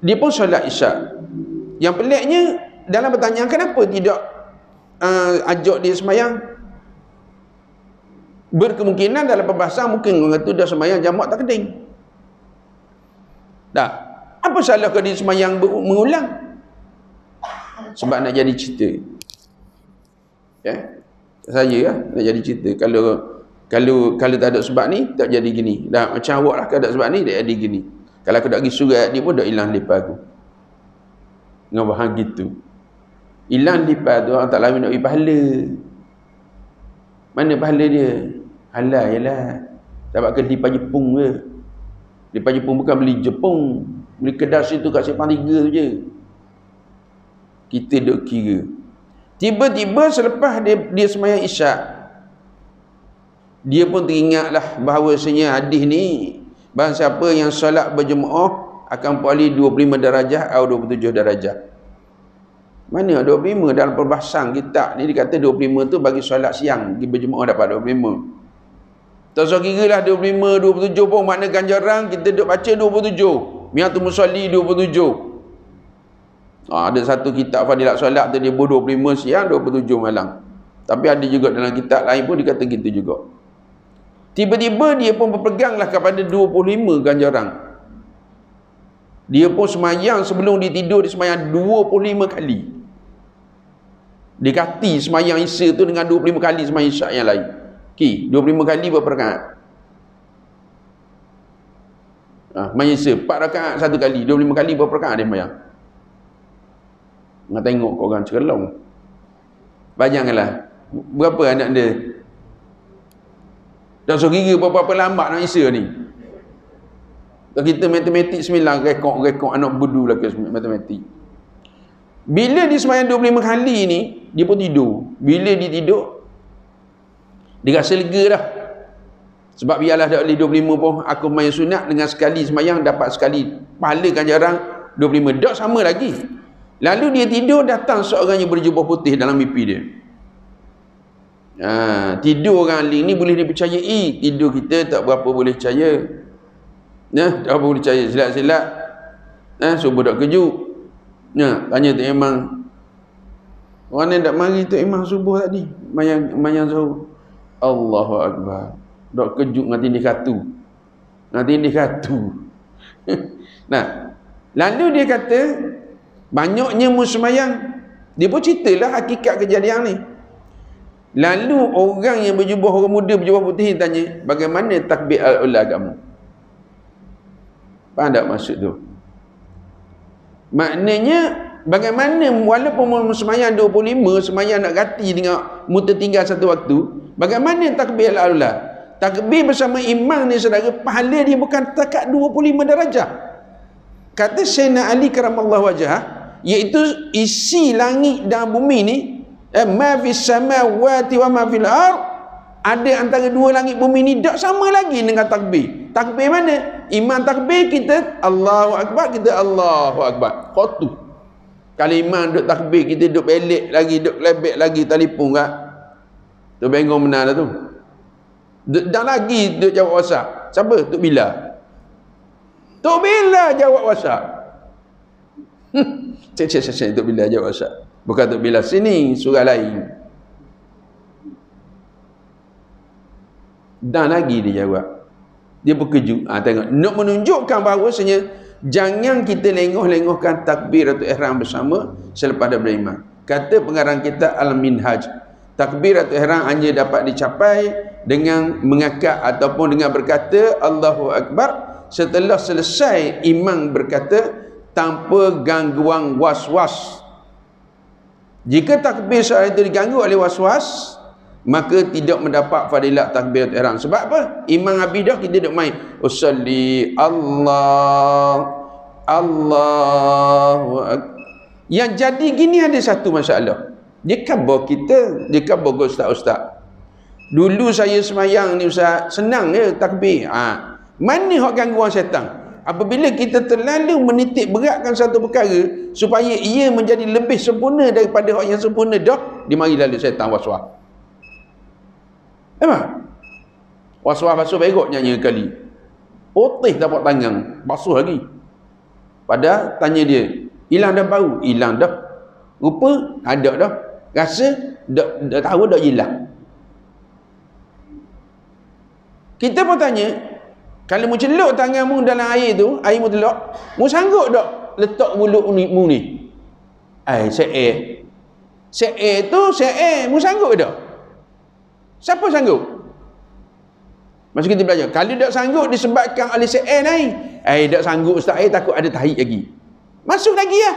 dia pun solat isyak. Yang peliknya dalam pertanyaan, kenapa tidak ajak dia sembahyang? Berkemungkinan dalam perbahasan mungkin orang tu dah sembahyang jamak tak keding. Dah. Apa salah kalau dia sembahyang mengulang? Sebab nak jadi cerita. Ya. Saya lah nak jadi cerita. Kalau tak ada sebab ni, tak jadi gini. Dah macam awak lah, kalau tak sebab ni, tak jadi gini. Kalau aku tak pergi surat dia pun dah hilang lipat aku. Dengan bahan gitu. Hilang lipat tu, orang tak lama nak pergi pahala. Mana pahala dia? Halal je lah. Dapat ke lipat Jepun ke? Lipat Jepun bukan beli Jepun. Beli kedai situ kat Simpang 3 tu je. Kita duk kira. Tiba-tiba selepas dia sembahyang isyak, dia pun teringatlah bahawasanya hadis ni, bahawa siapa yang solat berjemaah akan peroleh 25 darajah atau 27 darajah. Mana 25 dalam perbahasan kitab ni dikata 25 tu bagi solat siang, pergi berjemaah dapat 25. Tak usah kira lah 25, 27 pun makna ganjaran kita duk baca 27. Miatul musalli 27. Ada satu kitab Fadilat Solat tu dia 25 siang, 27 malam. Tapi ada juga dalam kitab lain pun dikata gitu juga. Tiba-tiba dia pun berpeganglah kepada 25 ganjaran. Dia pun semayang sebelum dia tidur, dia semayang 25 kali. Dikati semayang isya tu dengan 25 kali semayang isyak yang lain. Okey, 25 kali berapa rakaat? Semayang isya 4 rakaat satu kali, 25 kali berapa rakaat dia semayang? Nak tengok kau orang cerelong. Bayangkanlah berapa anak dia. Dah so kira berapa lambat nak isya ni. Kalau kita matematik 9 rekod anak berdu lah ke matematik. Bila dia semayang 25 kali ni, dia pun tidur. Bila dia tidur, dia rasa lega dah. Sebab biarlah dah boleh 25 pun aku main sunat dengan sekali semayang dapat sekali pahala ganjaran 25. Tak sama lagi. Lalu dia tidur, datang seorang yang berjubah putih dalam mimpi dia. Tidur orang alim ni boleh dipercayai. Tidur kita tak berapa boleh percaya. Tak berapa boleh percaya. Silap-silap subuh tak kejut. Tanya Tok Imam, orang ni tak mari Tok Imam subuh tadi, mayang subuh. Allahu Akbar. Tak kejut ngati dia katu. Nah, lalu dia kata banyaknya musmayang. Dia pun ceritalah hakikat kejadian ni. Lalu orang yang berjubah, orang muda berjubah putih tanya, bagaimana takbir al-ula kamu? Faham tak maksud tu? Maknanya bagaimana walaupun musmayang 25, semayang nak ganti dengan muta tinggal satu waktu, bagaimana takbir al-ula? Takbir bersama imam ni saudara, pahala dia bukan takat 25 darajah. Kata Sayyidina Ali karamallahu wajhah, iaitu isi langit dan bumi ni, ma fis samawati wa ma fil ard, ada antara dua langit bumi ni tak sama lagi dengan takbir. Takbir mana? Imam takbir kita Allahu Akbar, kita Allahu Akbar. Khotu. Kalau imam duk takbir, kita duk belik lagi, duk lebek lagi telefon kat. Tu bengong benar dah tu. Dan lagi duk jawab WhatsApp. Siapa? Tok Bila. Tok Bila jawab WhatsApp. Cek Tok Bila jawab WhatsApp. Bukan Tok Bila sini, surah lain. Dan lagi dia jawab. Dia berkejut. Tengok. Nak menunjukkan bahawasanya jangan kita lengoh-lengohkan takbiratul ihram bersama selepas dah beriman. Kata pengarang kita Al-Minhaj, takbiratul ihram hanya dapat dicapai dengan mengakak ataupun dengan berkata Allahu Akbar setelah selesai imam berkata tanpa gangguan was-was. Jika takbir saat itu diganggu oleh was-was, maka tidak mendapat fadilat takbiratul ihram. Sebab apa? Imam habis dah, kita duk main usalli Allah Allahu Akbar. Yang jadi gini ada satu masalah. Dia khabar kita, dia khabar ustaz-ustaz. Dulu saya semayang ni ustaz, senang je takbir. Mana hak gangguan syaitan? Apabila kita terlalu menitik beratkan satu perkara supaya ia menjadi lebih sempurna daripada hak yang sempurna dah, dia mari lalu syaitan was-was. Memang was-was basuh berok nyanyi kali. Putih dapat tangan, basuh lagi. Padahal tanya dia, hilang dah bau? Hilang dah. Rupa? Ada dah. Rasa? Dah tahu dah hilang. Kita pun tanya, kalau mu celup tanganmu dalam air tu, air mu telak, mu sanggup tak letak mulut mu ni? Saya Syair tu syair, mu sanggup tak? Siapa sanggup? Masa kita belajar, kalau tak sanggup disebabkan oleh syair lain. Tak sanggup ustaz, takut ada tahid lagi. Masuk lagi lah.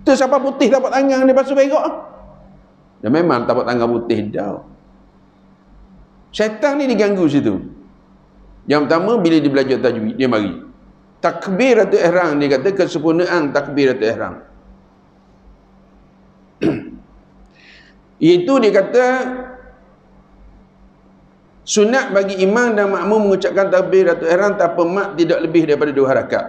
Tu siapa putih tapak tangan dia basuh perak. Dan memang tapak tangan putih dah. Syaitan ni diganggu situ. Yang pertama, bila dia belajar tajwid, dia mari. Takbiratul ihram, dia kata kesempurnaan takbiratul ihram. Iaitu dia kata sunat bagi imam dan makmum mengucapkan takbiratul ihram tanpa mak tidak lebih daripada 2 harakat.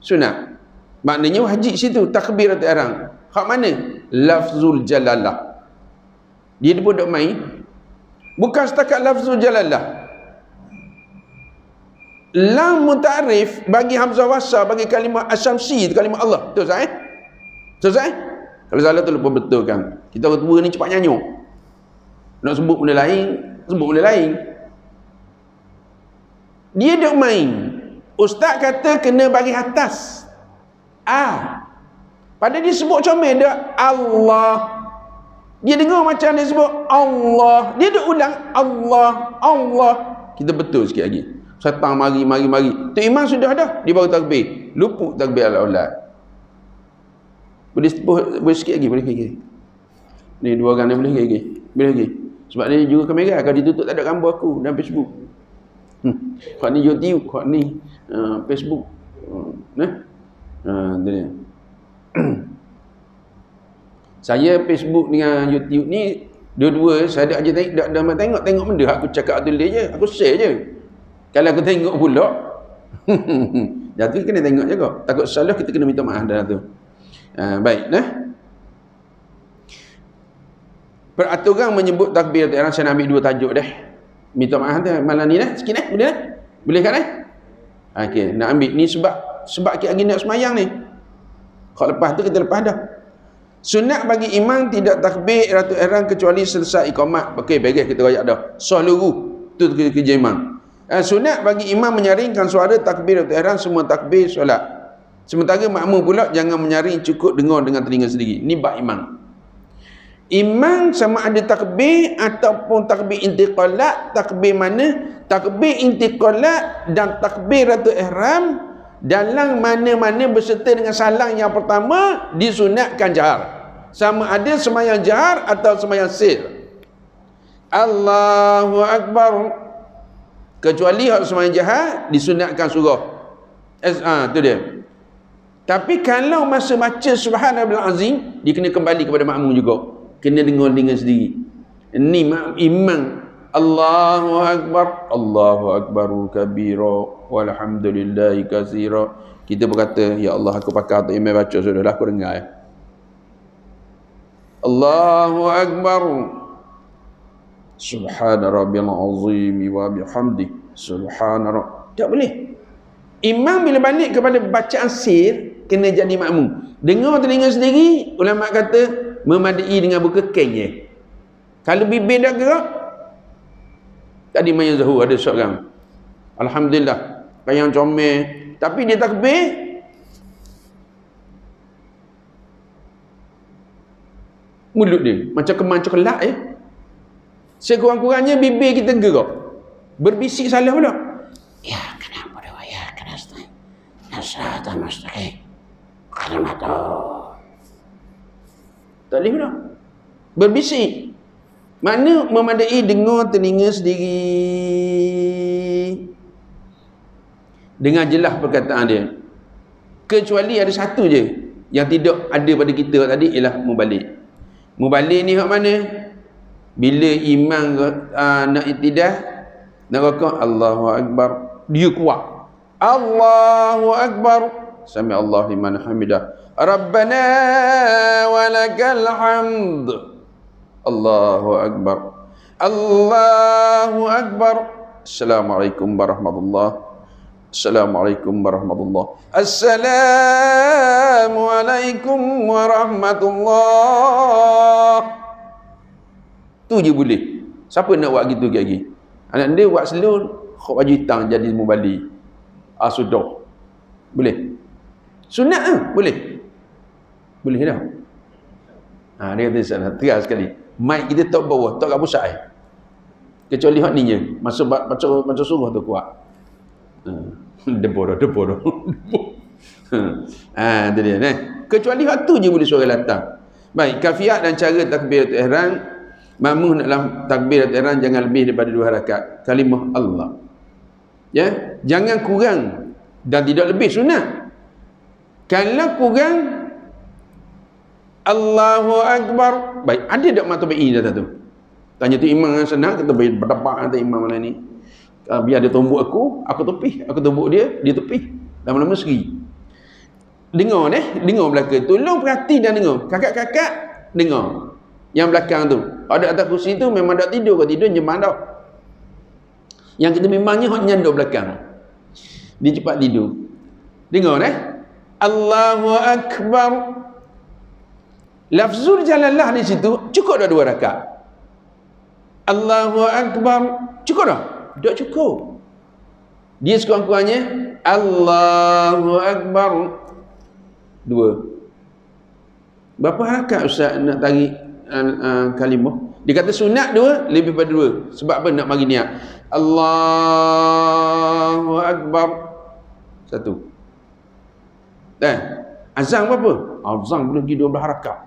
Sunat. Maknanya wajib situ takbiratul ihram. Hak mana? Lafzul jalalah. Dia pun dok main. Bukan setakat lafzul jalalah. Lam muta'arif bagi hamzah wasal, bagi kalimah asyamsi, kalimah Allah. Betul tak? Betul tak? Kalau salah tu lupa betulkan. Kita orang tua ni cepat nyanyuk. Nak sebut benda lain, sebut benda lain. Dia duk main. Ustaz kata kena bagi atas. Pada dia sebut comel dia Allah. Dia dengar macam dia sebut Allah. Dia duk ulang Allah, Allah. Kita betul sikit lagi. Syaitan mari. Tu imam sudah dah, dia baru takbir. Luput takbir al-aulad. Boleh sikit lagi, boleh lagi. Ni 2 orang ni boleh lagi. Boleh lagi. Sebab dia juga kamera, kalau ditutup tak ada gambar aku dalam Facebook. Kau ni YouTube, kau ni Facebook. Tu dia. Saya Facebook dengan YouTube ni dua-dua saya ada aja tengok benda aku cakap tu dia je, aku share je. Kalau aku tengok pula jadi kena tengok je kau. Takut salah kita kena minta maaf dah tu. Baik, peraturan menyebut takbiratul ihram, saya nak ambil 2 tajuk dah. Minta maaf dah malam ni dah, sikit dah. Boleh dah? Boleh kan dah? Okey, nak ambil ni sebab kita lagi nak semayang ni. Kalau lepas tu kita lepas dah. Sunat bagi imam tidak takbiratul ihram kecuali selesai iqamat. Okey, bagus kita royak dah. Sah luru. Tu kerja imam. Sunat bagi imam menyaringkan suara takbiratul ihram semua takbir solat. Sementara makmum pula jangan menyaring, cukup dengar dengan telinga sendiri. Ni bab imam. Imam sama ada takbir ataupun takbir intiqalat, takbir mana? Takbir intiqalat dan takbiratul ihram dalam mana-mana berserta dengan salang yang pertama disunatkan jahar. Sama ada sembahyang jahar atau sembahyang sir. Allahu Akbar. Kecuali hak sembahyang jahar disunatkan surah. Tu dia. Tapi kalau masa baca subhanallahil azim, dia kena kembali kepada makmum juga. Kena dengar dengan sendiri. Ini imam Allahu Akbar, Allahu Akbaru kabira walhamdulillahi katsira. Kita berkata, ya Allah aku pakar untuk imam baca, sudahlah aku dengar. Allahu Akbar. Subhana rabbil azim wa bihamdi. Subhana. Tak boleh. Imam bila balik kepada bacaan sir, kena jadi makmum. Dengar telinga sendiri, ulama kata memadai dengan buka keng je. Kalau bibir dah gerak, tadi main Zuhur ada seorang, alhamdulillah yang comel, tapi dia takbir mulut dia macam keman coklat sekurang-kurangnya bibir kita gerak, berbisik salah pula. Ya kenapa dah ya kenapa nasrata mustaqim kenapa tak boleh pula berbisik. Mana memadai dengar telinga sendiri dengan jelas perkataan dia. Kecuali ada satu je yang tidak ada pada kita tadi, ialah mubalik. Mubalik ni hak mana? Bila imam nak iktidah, nak rakaat, Allahu Akbar, dia kuat. Allahu Akbar. Sami Allahu liman hamidah. Rabbana walakal hamd. Allahu Akbar. Allahu Akbar. Assalamualaikum warahmatullahi. Assalamualaikum warahmatullahi. Assalamualaikum warahmatullahi. Tu je boleh. Siapa nak buat gitu lagi? Anak dia buat slow, khok baju hitam jadi mubali. Sudah. Boleh. Sunat boleh. Boleh dah. Dia kata sana tegas sekali. Mic kita tak bawah, tak kat pusat kecuali hak ni je. Macam suruh tu kuat. Debor. Itu dia kecuali hak tu je boleh suara latang. Baik, kafiat dan cara takbiratul ihram, makmum dalam takbiratul ihram jangan lebih daripada 2 rakaat kalimah Allah. Ya, jangan kurang dan tidak lebih sunat. Kalau kurang Allahu Akbar. Baik, ada tak matabai dah tu? Tanya tu imam yang senang, kata baik berdepak kata imam mana ni. Biar dia tumbuk aku tepih. Aku tumbuk dia tepih. Lama-lama seri. Dengar belakang. Tolong perhati dan dengar. Kakak-kakak dengar. Yang belakang tu. Ada atas kursi tu memang tak tidur. Kalau tidur jemaah dah. Yang kita memangnya hak nyanduk belakang. Dia cepat tidur. Dengar Allahu Akbar. Lafzul jalalah di situ cukup dah 2 rakaat. Allahu Akbar cukup dah? Tak cukup. Dia sekurang-kurangnya Allahu Akbar 2. Berapa rakaat Ustaz nak tarik kalimah? Dia kata sunat 2, lebih pada 2. Sebab apa? Nak bagi niat. Allahu Akbar 1. Azan berapa? Azan boleh pergi 12 rakaat.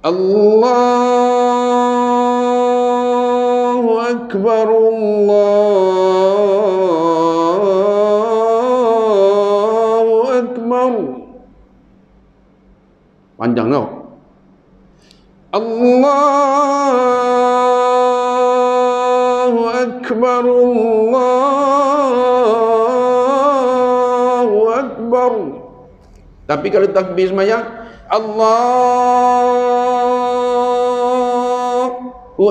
Allahu Akbar, Allahu Akbar. Panjang tau. Allahu Akbar, Allahu Akbar. Tapi kalau takbir sembahyang Allahu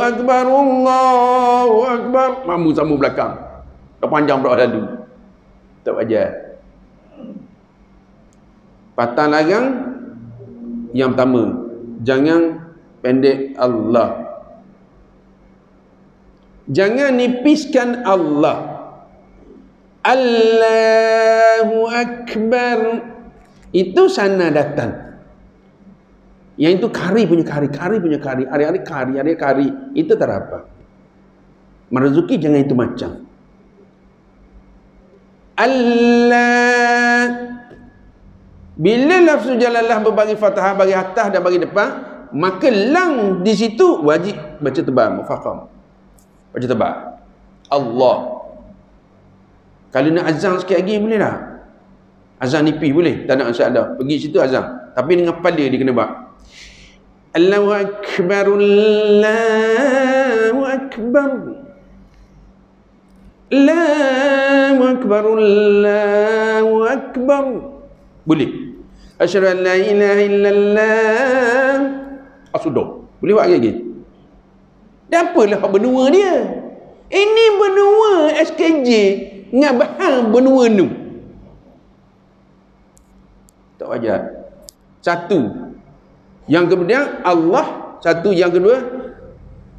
Akbar, Allahu Akbar, makmum sama belakang. Tak panjang pula lalu. Tak wajar. Patah larang yang pertama, jangan pendek Allah. Jangan nipiskan Allah. Allahu Akbar. Itu sana datang. Yang itu kari punya kari. Hari-hari kari. Itu tak apa. Marzuki jangan itu macam. Allah. Bila lafzu jalalah berbagi fathah bagi atas dan bagi depan, maka lang di situ wajib baca tebal, mufakham. Baca tebal. Allah. Kalau nak azan sikit lagi boleh tak? Azan nipis boleh, tak nak masalah. Pergi situ azan. Tapi dengan kepala dia kena buat. Allahu Akbar, Allahu Akbar. Allahu Akbar, Allahu Akbar. Boleh. Asyhadu an la ilaha illallah. Sudah. Boleh buat lagi. Dan apalah benua dia? Ini benua SKJ dengan bahang benua nu. Tak wajar. Satu. Yang kemudian Allah. Satu. Yang kedua,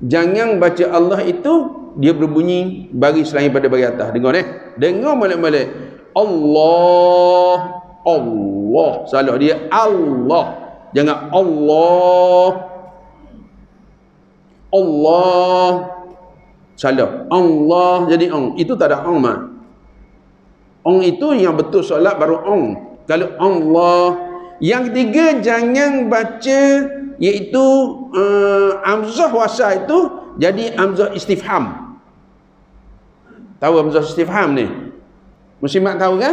jangan baca Allah itu dia berbunyi bagi selain pada bagi atas. Dengar dengar molek-molek. Allah. Salah dia Allah. Jangan Allah. Salah. Allah jadi ong. Itu tak ada ong mah. Ong itu yang betul solat baru ong. Kalau Allah. Yang ketiga, jangan baca iaitu hamzah wasal itu jadi hamzah istifham. Tahu hamzah istifham ni? Muslimat tahu kan?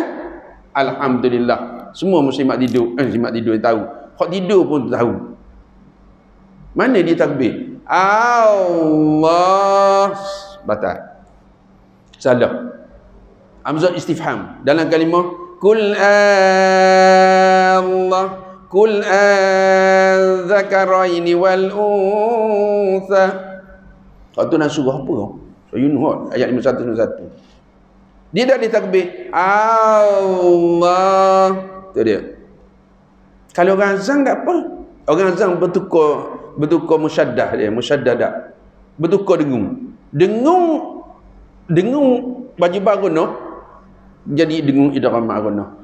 Alhamdulillah. Semua muslimat tidur. Muslimat tidur tahu. Hak tidur pun tahu. Mana dia takbir? Allah. Batal. Salah. Hamzah istifham dalam kalimah Kul Allah, Kul az-zakaraini wal untha. Kau tu nak suruh apa kau? Yunus ayat 51. Dia dah ditakbir Allah. Tu dia. Kalau orang azan tak apa. Orang azan bertukar musyaddah dia, musyaddadah. Bertukar dengung. Dengung baju baru no. Jadi dengung idgham ma'runah.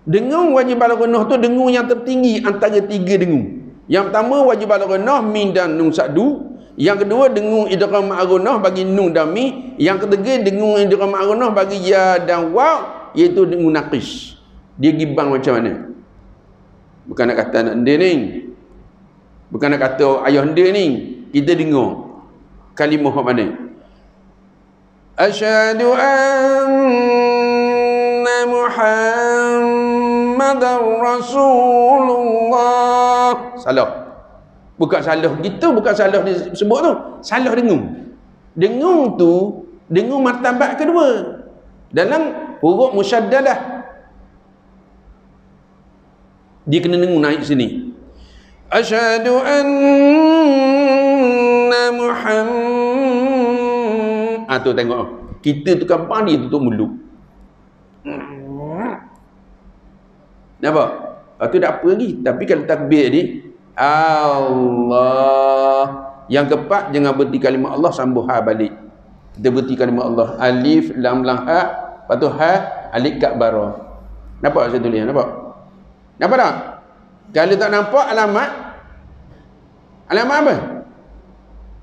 Dengung wajib al-ghunnah tu dengung yang tertinggi antara 3 dengung. Yang pertama wajib al-ghunnah min dan nun sa'du. Yang kedua dengung idgham ma'ghunnah bagi nun dan mi. Yang ketiga dengung idgham ma'ghunnah bagi ya dan waw, iaitu dengung naqis. Dia gibang macam mana? Bukan nak kata anak dia ni, bukan nak kata ayah dia ni, kita dengar kalimah apa mana? Asyhadu anna Muhammadar Rasulullah. Salah. Bukan salah kita, bukan salah dia sebut tu. Salah dengung. Dengung tu, dengung martabat kedua. Dalam huruf musyaddadah. Dia kena dengung naik sini. Asyhadu anna Muhammad. Tu tengok. Kita tu kan dia tutup mulut. Nampak? Tu tak apa lagi. Tapi kalau takbir ni Allah. Yang keempat, jangan berhenti kalimah Allah sambung ha balik. Kita berhenti kalimah Allah. Alif, lam, lam, ha. Lepas tu ha, alif, kak, bara. Nampak saya tulis? Nampak? Nampak tak? Kalau tak nampak alamat. Alamat apa?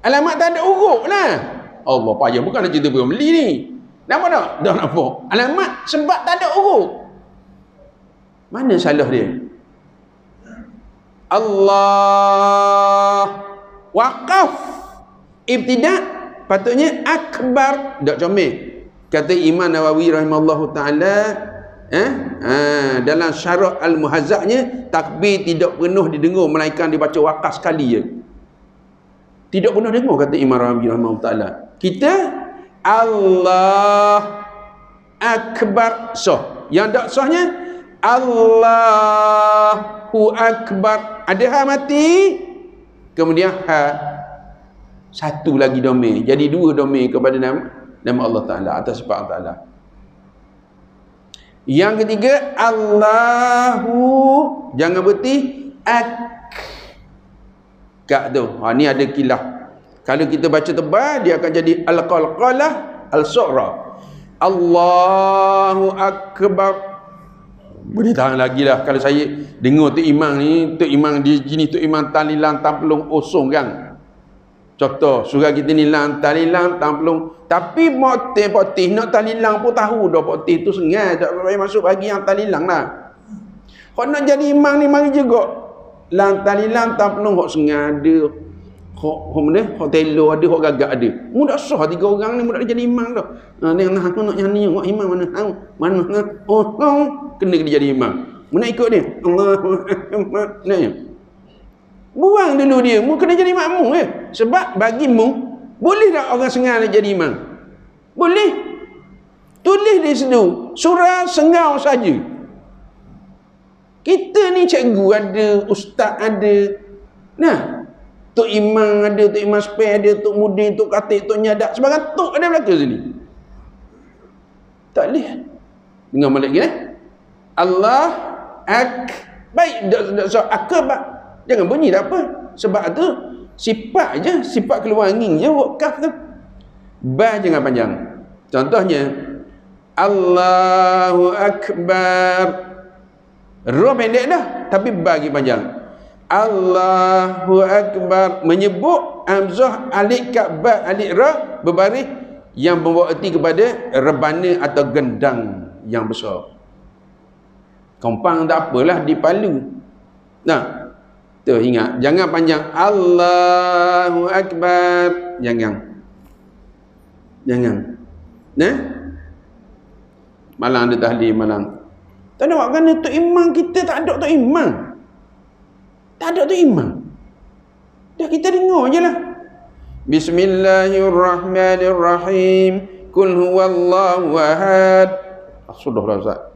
Alamat tak ada huruf lah. Allah payah. Bukan nak cerita beli ni. Nampak tak? Dah nampak. Alamat sebab tak ada huruf. Mana salah dia? Allah. Waqaf. Ibtidak. Patutnya akbar. Tak comel. Kata Imam Nawawi rahimahullahu ta'ala. Dalam syarah al-muhazzaknya, takbir tidak penuh didengar melainkan dibaca waqaf sekali je. Tidak pernah dengar kata Imam Nawawi rahimahullahu ta'ala. Kita Allah akbar sah. Yang tak sahnya Allahu akbar. Ada ha mati, kemudian ha satu lagi domain. Jadi 2 domain kepada nama Allah Ta'ala, atas sifat Allah Ta'ala. Yang ketiga Allahu, jangan berhenti kak tu. Ni ada kilah. Kalau kita baca tebal, dia akan jadi al-qalqalah al-su'ra. Allahu akbar. Boleh tahan lagi lah. Kalau saya dengar Tok Imam ni, Tok Imam dia gini, Tok Imam talilang tampelung osong kan. Contoh, surah kita ni lang talilang tampelung. Tapi potih nak talilang pun tahu dah potih tu sengai. Tak payah masuk bagi yang talilang lah. Kalau nak jadi imam ni mari juga. Lang talilang tampelung hok sengai ada. Hok mana? Hok telo ada, hok gagak ada. Mudah sah 3 orang ni mudah jadi imam dah. Ni aku nak nyanyi hok imam mana? Mana? Oh, kena jadi imam. Mana ikut dia? Allahu Akbar. Buang dulu dia. Mu kena jadi makmum je. Sebab bagimu, boleh tak orang sengal nak jadi imam? Boleh. Tulis di situ. Surah sengau saja. Kita ni cikgu ada, ustaz ada. Nah, Tok Imam ada, Tok Imam Spare ada, Tok Mudin, Tok Khatib, Tok Nyadak. Sebagai Tok ada belakang sini. Tak boleh. Dengar balik lagi Allah baik, tak akbar. Jangan bunyi tak apa. Sebab tu sifat je, sifat keluar angin je wakaf tu. Ba jangan panjang. Contohnya Allahu Akbar. Ra pendek dah, tapi bagi panjang. Allahu Akbar, menyebut hamzah alif kaf ba alif ra berbaris yang membawa erti kepada rebana atau gendang yang besar. Kompang tak apalah dipalu. Nah, tu ingat, jangan panjang Allahu Akbar. Jangan. Nah? Malang ada tahlil malang. Tak ada kan Tok Imam kita tak ada Tok Imam. Tak ada Tok Imam. Dah kita dengar je lah. Bismillahirrahmanirrahim. Qul huwallahu ahad. Sudahlah Ustaz.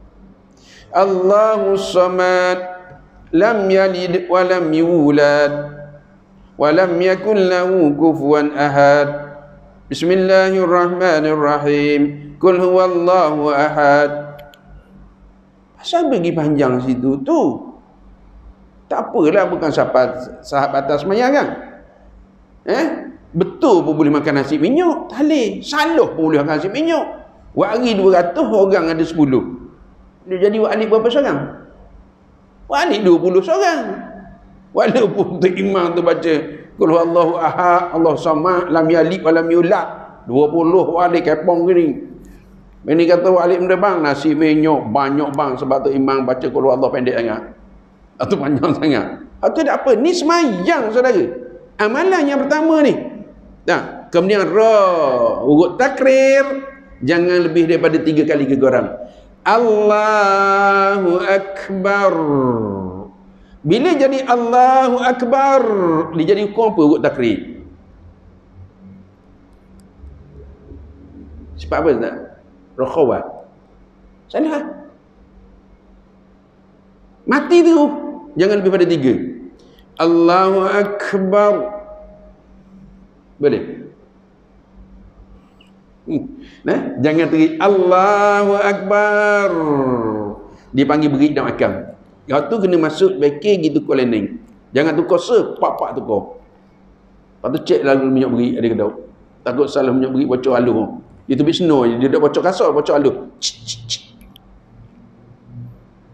Allahus samad. Lam yalid wa lam yulad wa lam yakul lahu kufuwan ahad. Bismillahirrahmanirrahim. Qul huwallahu ahad. Asal bagi panjang situ tu. Tak apalah, bukan sahabat atas semayang kan. Betul pun boleh makan nasi minyak, tak boleh. Salah pun boleh makan nasi minyak. Wari 200, orang ada 10. Dia jadi wali berapa seorang? Wali 20 seorang. Walaupun tu imam tu baca qul huwallahu ahad, Allahu samad, lam yalid wa lam yulad, 20 wali kepong gini. Ini kata wali benda bang, nasi menyok banyak bang, sebab tu imam baca qul huwallahu pendek sangat. Atau panjang sangat. Atau tak apa, ni semayang saudara. Amalan yang pertama ni. Nah, kemudian urut takrir jangan lebih daripada 3 kali gegaran. Allahu Akbar. Bila jadi Allahu Akbar, dia jadi hukum apa urut takrir? Sebab apa tak? Rakhawah. Salah. Mati tu. Jangan lebih pada 3. Allahu Akbar. Boleh? Nah, jangan terik Allahu Akbar. Dia panggil berit dan akam. Yang tu kena masuk beki gitu kau landing. Jangan tukar pak tukar. Lepas tu cek lalu minyak berit ada ke tak. Takut salah minyak berit bocor halus. Dia tu bisno, dia dah bocor kasar, bocor halus.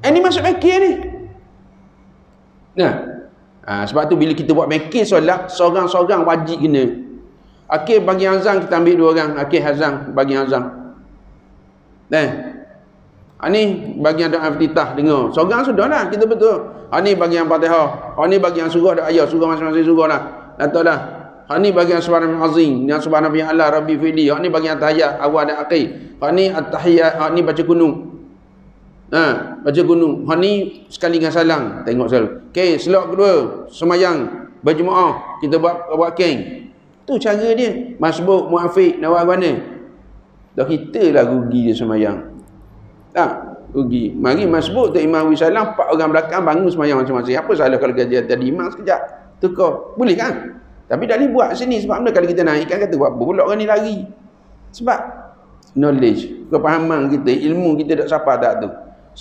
Ini masuk beki ni. Nah, sebab tu bila kita buat mekir solat, seorang-seorang wajib kena. Akhir bagi azan kita ambil 2 orang, akhir azan bagi azan. Ni bagi yang doa iftitah dengar. Seorang sudahlah kita betul. Ni bagi yang Fatihah. Ni bagi yang surah dak ayat, surah masing-masing surah dah. Datanglah. Ni bagi yang subhanallah azim, yang subhanallah Allah rabbi fili. Ni bagi yang tahiyat awal dan akhir. Ni at-tahiyat, ni baca kunung. Baca gunung. Ni sekali dengan salam. Tengok selalu. Okey, slot kedua, semayang berjemaah, kita buat keng. Tu cara dia. Masbuk, muafiq, nawar mana? Dah kita lah rugi dia semayang. Tak, rugi. Mari masbuk tu imam wisalam, 4 orang belakang bangun semayang macam-macam. Apa salah kalau dia tadi imam sekejap? Tukar. Boleh kan? Tapi tak boleh buat sini. Sebab mana kalau kita naikkan kata buat apa? Pula orang ni lari. Sebab knowledge, kepahaman kita, ilmu kita tak siapa tak tu.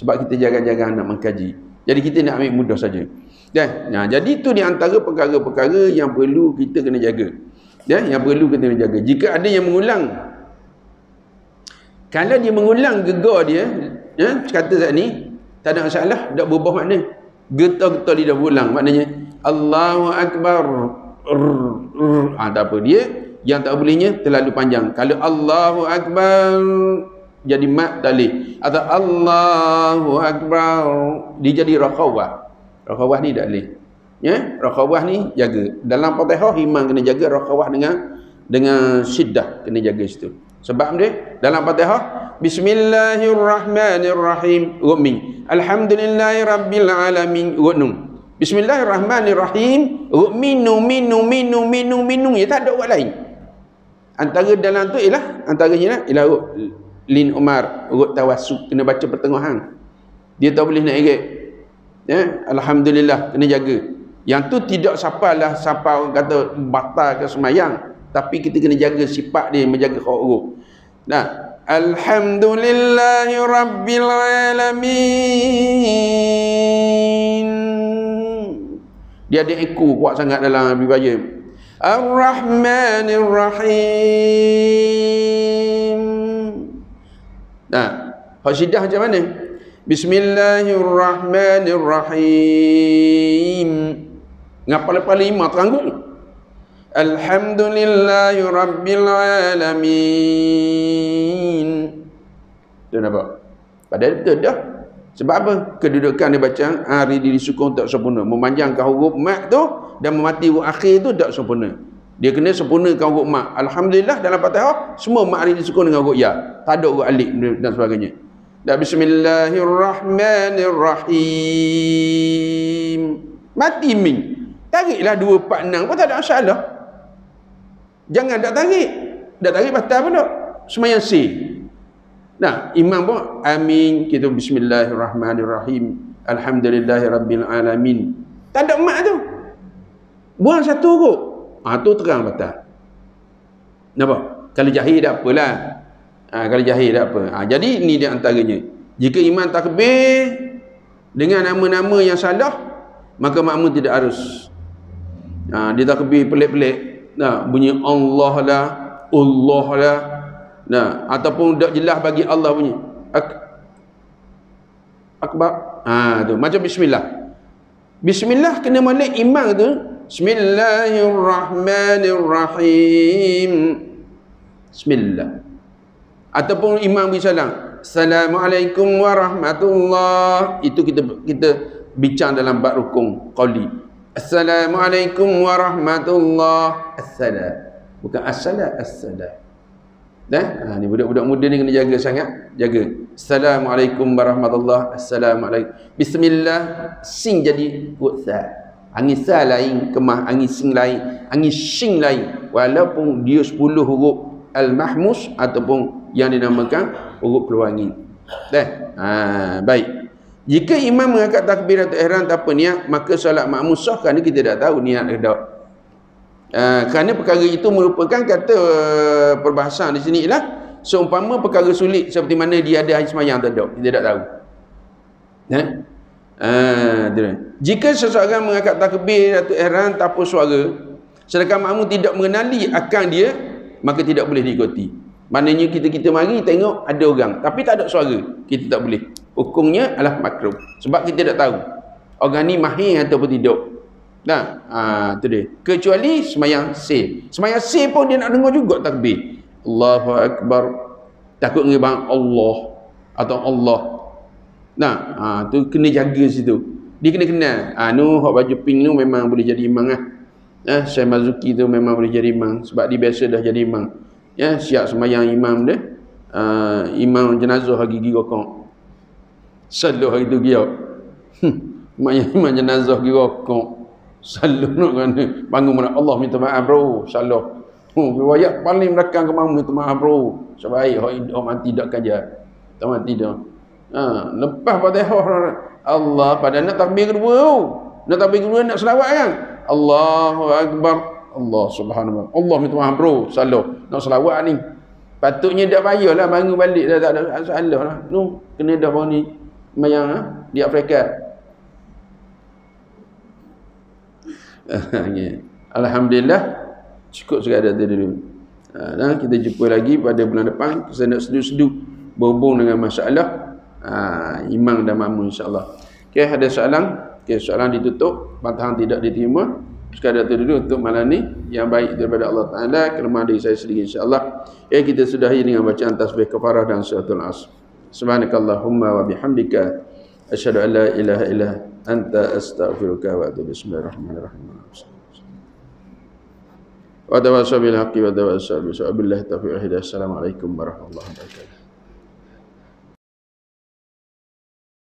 Sebab kita jarang-jarang nak mengkaji. Jadi kita nak ambil mudah saja. Jadi itu di antara perkara-perkara yang perlu kita kena jaga. Yang perlu kita kena jaga. Jika ada yang mengulang, kalau dia mengulang gegar dia, kata saat ni tak ada masalah, tak berubah makna. Getar-getar dia dah berulang, maknanya Allahu Akbar. Tak apa, dia yang tak bolehnya terlalu panjang. Kalau Allahu Akbar jadi mat tak boleh. Atau Allahu Akbar dia jadi rakhawah. Rakhawah ni tak boleh. Rakhawah ni jaga. Dalam Fatihah imam kena jaga rakhawah dengan syiddah, kena jaga situ. Sebab dia dalam Fatihah Bismillahirrahmanirrahim rukmi. Alhamdulillahirabbil alamin ruknum. Bismillahirrahmanirrahim rukminu minu ya, tak ada buat lain. Antara dalam tu ialah antaranya ialah Lin Umar, urut tawassuk, kena baca pertengahan. Dia tak boleh nak irit. Alhamdulillah, kena jaga. Yang tu tidak siapa orang kata batal ke semayang, tapi kita kena jaga sifat dia, menjaga huruf. Alhamdulillahi rabbil alamin. Dia ada ekor kuat sangat dalam riwayat. Ar-Rahmanir Rahim. Hasidah macam mana? Bismillahirrahmanirrahim. Ngapal-pala 5 teranggung. Alhamdulillahi rabbil alamin. Tu nampak? Padahal betul dah. Sebab apa? Kedudukan dia baca hari dia disukung tak sempurna. Memanjangkan huruf mat tu dan memati huruf akhir tu tak sempurna. Dia kena sempurnakan huruf mat. Alhamdulillah dalam Fatihah semua mat hari disukung dengan huruf ya. Tak ada huruf alif dan sebagainya. Dan Bismillahirrahmanirrahim. Mati min. Tariklah 246 pun tak ada masalah. Jangan tak tarik. Tak tarik batal pun tak. Semayang C. Imam pun amin. Kita Bismillahirrahmanirrahim. Alhamdulillahirabbil alamin. Tak ada mat tu. Buang satu huruf. Tu terang batal. Nampak? Kalau jahil tak apalah. Kalau jahil tak apa. Jadi ni dia antaranya. Jika imam takbir dengan nama-nama yang salah, maka makmum tidak harus. Dia takbir pelik-pelik. Bunyi Allah lah, ataupun tak jelas bagi Allah bunyi. akbar. Tu macam bismillah. Bismillah kena molek imam tu. Bismillahirrahmanirrahim. Bismillah. Ataupun imam bersalam, Assalamualaikum warahmatullahi. Itu kita bincang dalam bab rukun qauli. Assalamualaikum warahmatullahi. Assalam. Bukan assalam, assalam. Ni budak-budak muda ni kena jaga sangat. Jaga. Assalamualaikum warahmatullahi. Assalamualaikum. Bismillah. Sing jadi sa. Angin sa lain, kemah angin sing lain, angin sing lain. Walaupun dia 10 huruf al-mahmus ataupun yang dinamakan huruf keluar angin. Baik. Jika imam mengangkat takbiratul ihram tanpa niat, maka solat makmum sah kerana kita tak tahu niat ke tak. Kerana perkara itu merupakan kata perbahasan di sini ialah seumpama perkara sulit seperti mana dia ada hari semayang atau tak, kita tak tahu. Jika seseorang mengangkat takbiratul ihram tanpa suara, sedangkan makmum tidak mengenali akan dia, maka tidak boleh diikuti. Maknanya kita mari tengok ada orang tapi tak ada suara, kita tak boleh. Hukumnya adalah makruh sebab kita tak tahu orang ni mahir ataupun tidak. Tu dia. Kecuali semayang sir. Semayang sir pun dia nak dengar juga takbir. Allahu Akbar. Takut ngibang Allah atau Allah. Tu kena jaga situ. Dia kena kenal. Nu hak baju pink tu memang boleh jadi imam lah. Syekh Mazuki tu memang boleh jadi imam sebab dia biasa dah jadi imam. Siap semayang imam dia. Imam jenazah hari gigi rokok. Selalu hari tu giok. Imam jenazah gigi rokok. Selalu nak kena bangun mana Allah minta maaf bro. Selalu. Riwayat paling belakang ke mamu minta maaf bro. Sebaik orang mati tak kajar. Tak mati dah. Lepas Fatihah Allah pada nak takbir kedua. Nak takbir kedua nak selawat kan? Allahu Akbar. Allah subhanahu wa ta'ala. Allah minta maaf bro. Selalu. Nak selawat ni. Patutnya dah payahlah bangun balik dah, tak ada salah lah. Kena dah baru ni mayang di Afrika. Alhamdulillah cukup sekadar tu dulu. Kita jumpa lagi pada bulan depan. Saya nak sedu-sedu berhubung dengan masalah imam dan makmum insya-Allah. Okey, ada soalan? Okey, soalan ditutup, bantahan tidak diterima. Sekadar tu dulu untuk malam ni. Yang baik daripada Allah Taala, kelemahan dari saya sendiri insya-Allah. Kita sudahi dengan bacaan tasbih kafarah dan suratul Asr. Subhanakallahumma wa bihamdika asyhadu an la ilaha illa anta astaghfiruka wa atubu. Bismillahirrahmanirrahim. Wa tawassaw bil haqqi wa tawassaw bis sabr. Billahi taufiq wal hidayah. Assalamualaikum warahmatullahi wabarakatuh.